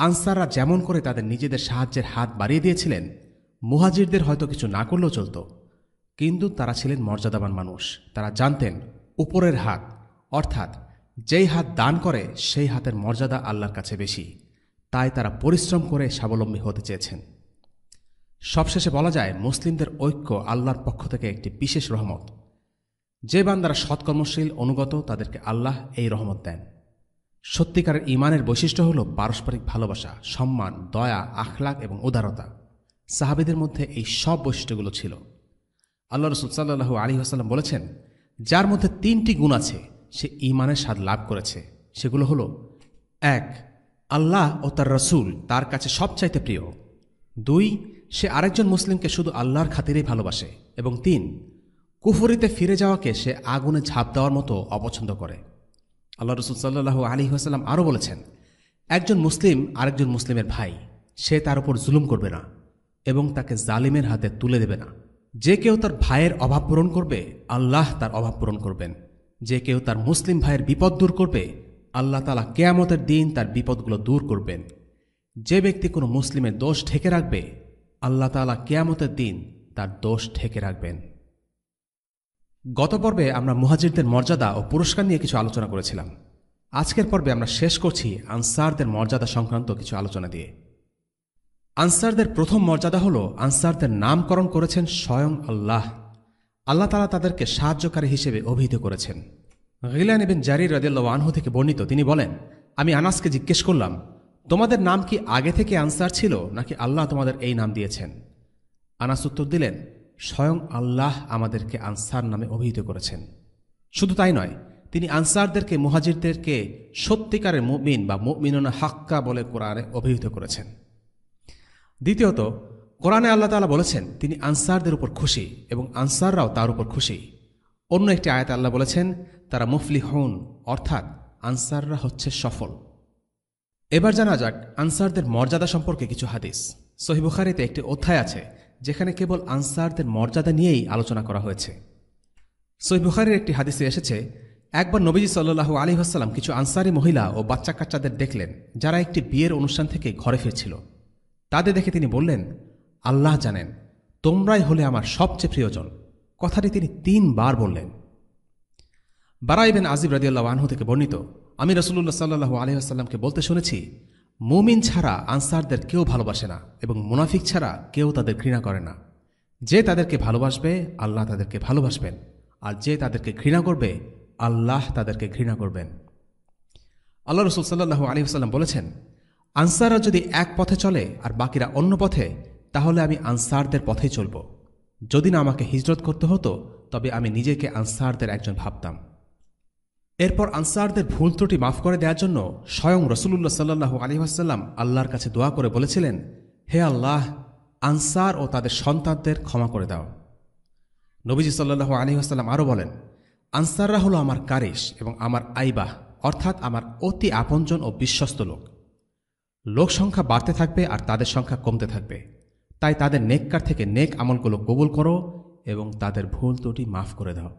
আনসাররা যেমন করে তাদের নিজেদের সাহায্যের হাত বাড়িয়ে দিয়েছিলেন, মুহাজিরদের হয়তো কিছু না করলেও চলত, কিন্তু তারা ছিলেন মর্যাদাবান মানুষ। তারা জানতেন উপরের হাত, অর্থাৎ যেই হাত দান করে সেই হাতের মর্যাদা আল্লাহর কাছে বেশি, তাই তারা পরিশ্রম করে স্বাবলম্বী হতে চেয়েছেন। সবশেষে বলা যায় মুসলিমদের ঐক্য আল্লাহর পক্ষ থেকে একটি বিশেষ রহমত। যে বান্দারা সৎকর্মশীল অনুগত তাদেরকে আল্লাহ এই রহমত দেন। সত্যিকারের ঈমানের বৈশিষ্ট্য হল পারস্পরিক ভালোবাসা, সম্মান, দয়া, আখলাক এবং উদারতা। সাহাবীদের মধ্যে এই সব বৈশিষ্ট্যগুলো ছিল। আল্লাহ রাসূল সাল্লাল্লাহু আলাইহি ওয়াসাল্লাম বলেছেন, যার মধ্যে 3টি গুণ আছে সে ঈমানের স্বাদ লাভ করেছে। সেগুলো হল 1, আল্লাহ ও তার রসুল তার কাছে সবচাইতে প্রিয়। 2, সে আরেকজন মুসলিমকে শুধু আল্লাহর খাতিরেই ভালোবাসে। এবং 3, কুফরিতে ফিরে যাওয়াকে সে আগুনে ঝাঁপ দেওয়ার মতো অপছন্দ করে। আল্লাহ রাসূল সাল্লাল্লাহু আলাইহি ওয়াসাল্লাম আরও বলেছেন, একজন মুসলিম আরেকজন মুসলিমের ভাই, সে তার উপর জুলুম করবে না এবং তাকে জালিমের হাতে তুলে দেবে না। যে কেউ তার ভাইয়ের অভাব পূরণ করবে, আল্লাহ তার অভাব পূরণ করবেন। যে কেউ তার মুসলিম ভাইয়ের বিপদ দূর করবে, আল্লাহ তাআলা কিয়ামতের দিন তার বিপদগুলো দূর করবেন। যে ব্যক্তি কোনো মুসলিমের দোষ ঢেকে রাখবে, আল্লাহ তাআলা কিয়ামতের দিন তার দোষ ঢেকে রাখবেন। গত পর্বে আমরা মুহাজিরদের মর্যাদা ও পুরস্কার নিয়ে কিছু আলোচনা করেছিলাম। আজকের পর্বে আমরা শেষ করছি আনসারদের মর্যাদা সংক্রান্ত কিছু আলোচনা দিয়ে। আনসারদের প্রথম মর্যাদা হল আনসারদের নামকরণ করেছেন স্বয়ং আল্লাহ। আল্লাহ তাআলা তাদেরকে সাহায্যকারী হিসেবে অভিহিত করেছেন। গিলান ইবনে জারির রাদিয়াল্লাহু আনহু থেকে বর্ণিত, তিনি বলেন, আমি আনাসকে জিজ্ঞেস করলাম, তোমাদের নাম কি আগে থেকে আনসার ছিল নাকি আল্লাহ তোমাদের এই নাম দিয়েছেন? আনাস উত্তর দিলেন, স্বয়ং আল্লাহ আমাদেরকে আনসার নামে অভিহিত করেছেন। শুধু তাই নয়, তিনি আনসারদেরকে মুহাজিরদেরকে সত্যিকারের মুমিন বা মুমিনুনা হাক্কা বলে কোরআনে অভিহিত করেছেন। দ্বিতীয়ত, কোরআনে আল্লাহ তাআলা বলেছেন তিনি আনসারদের উপর খুশি এবং আনসাররাও তার উপর খুশি। অন্য একটি আয়াতে আল্লাহ বলেছেন তারা মুফলিহুন, অর্থাৎ আনসাররা হচ্ছে সফল। এবার জানা যাক আনসারদের মর্যাদা সম্পর্কে কিছু হাদিস। সহিহ বুখারীতে একটি অধ্যায় আছে যেখানে কেবল আনসারদের মর্যাদা নিয়েই আলোচনা করা হয়েছে। সহিহ বুখারীর একটি হাদিসে এসেছে, একবার নবীজি সাল্লাল্লাহু আলাইহি ওয়াসাল্লাম কিছু আনসারী মহিলা ও বাচ্চা কাচ্চাদের দেখলেন যারা একটি বিয়ের অনুষ্ঠান থেকে ঘরে ফিরছিল। তাদের দেখে তিনি বললেন, আল্লাহ জানেন তোমরাই হলে আমার সবচেয়ে প্রিয়জন। কথাটি তিনি 3 বার বললেন। বারা ইবনে আযিব রাদিয়াল্লাহু আনহু থেকে বর্ণিত, আমি রাসূলুল্লাহ সাল্লাল্লাহু আলাইহি ওয়াসাল্লামকে বলতে শুনেছি, মুমিন ছাড়া আনসারদের কেউ ভালোবাসে না এবং মুনাফিক ছাড়া কেউ তাদের ঘৃণা করে না। যে তাদেরকে ভালোবাসবে আল্লাহ তাদেরকে ভালোবাসবেন, আর যে তাদেরকে ঘৃণা করবে আল্লাহ তাদেরকে ঘৃণা করবেন। আল্লাহ রাসূল সাল্লাল্লাহু আলাইহি ওয়াসাল্লাম বলেছেন, আনসাররা যদি এক পথে চলে আর বাকিরা অন্য পথে, তাহলে আমি আনসারদের পথেই চলব। যদি না আমাকে হিজরত করতে হতো তবে আমি নিজেকে আনসারদের একজন ভাবতাম। এরপর আনসারদের ভুল ত্রুটি মাফ করে দেওয়ার জন্য স্বয়ং রাসূলুল্লাহ সাল্লাল্লাহু আলাইহি ওয়াসাল্লাম আল্লাহর কাছে দোয়া করে বলেছিলেন, হে আল্লাহ, আনসার ও তাদের সন্তানদের ক্ষমা করে দাও। নবীজি সাল্লাল্লাহু আলাইহি ওয়াসাল্লাম আরও বলেন, আনসাররা হলো আমার কারিশ এবং আমার আইবাহ, অর্থাৎ আমার অতি আপনজন ও বিশ্বস্ত লোক। লোক সংখ্যা বাড়তে থাকবে আর তাদের সংখ্যা কমতে থাকবে, তাই তাদের নেককার থেকে নেক আমলগুলো কবুল করো এবং তাদের ভুল ত্রুটি মাফ করে দাও।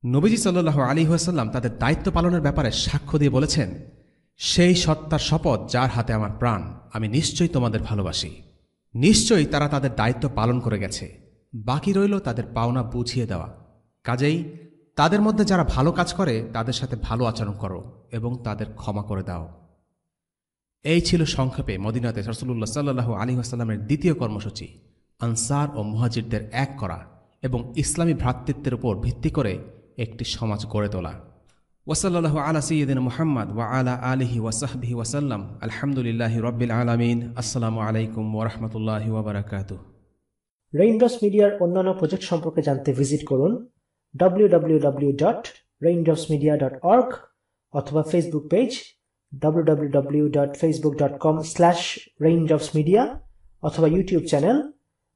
নবীজি সাল্লাল্লাহু আলাইহি ওয়াসাল্লাম তাদের দায়িত্ব পালনের ব্যাপারে সাক্ষ্য দিয়ে বলেছেন, সেই সত্তার শপথ যার হাতে আমার প্রাণ, আমি নিশ্চয়ই তোমাদের ভালোবাসি। নিশ্চয়ই তারা তাদের দায়িত্ব পালন করে গেছে, বাকি রইল তাদের পাওনা বুঝিয়ে দেওয়া। কাজেই তাদের মধ্যে যারা ভালো কাজ করে তাদের সাথে ভালো আচরণ করো এবং তাদের ক্ষমা করে দাও। এই ছিল সংক্ষেপে মদিনাতে রাসূলুল্লাহ সাল্লাল্লাহু আলাইহি ওয়াসাল্লামের দ্বিতীয় কর্মসূচি, আনসার ও মুহাজিরদের এক করা এবং ইসলামী ভ্রাতৃত্বের উপর ভিত্তি করে একটি সমাজ গড়ে তোলা। ওয়াসাল্লাল্লাহু আলা সাইয়্যিদিনা মুহাম্মদ ওয়া আলা আলিহি ওয়া সাহবিহি ওয়াসাল্লাম। আলহামদুলিল্লাহি রাব্বিল আলামিন। আসসালামু আলাইকুম ওয়া রাহমাতুল্লাহি ওয়া বারাকাতুহু। রেইনড্রপস মিডিয়ার অন্যান্য প্রজেক্ট সম্পর্কে জানতে ভিজিট করুন www.raindropsmedia.org অথবা ফেসবুক পেজ www.facebook.com/raindropsmedia অথবা ইউটিউব চ্যানেল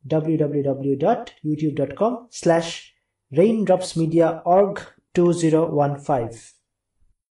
www.youtube.com/raindropsmediaorg2015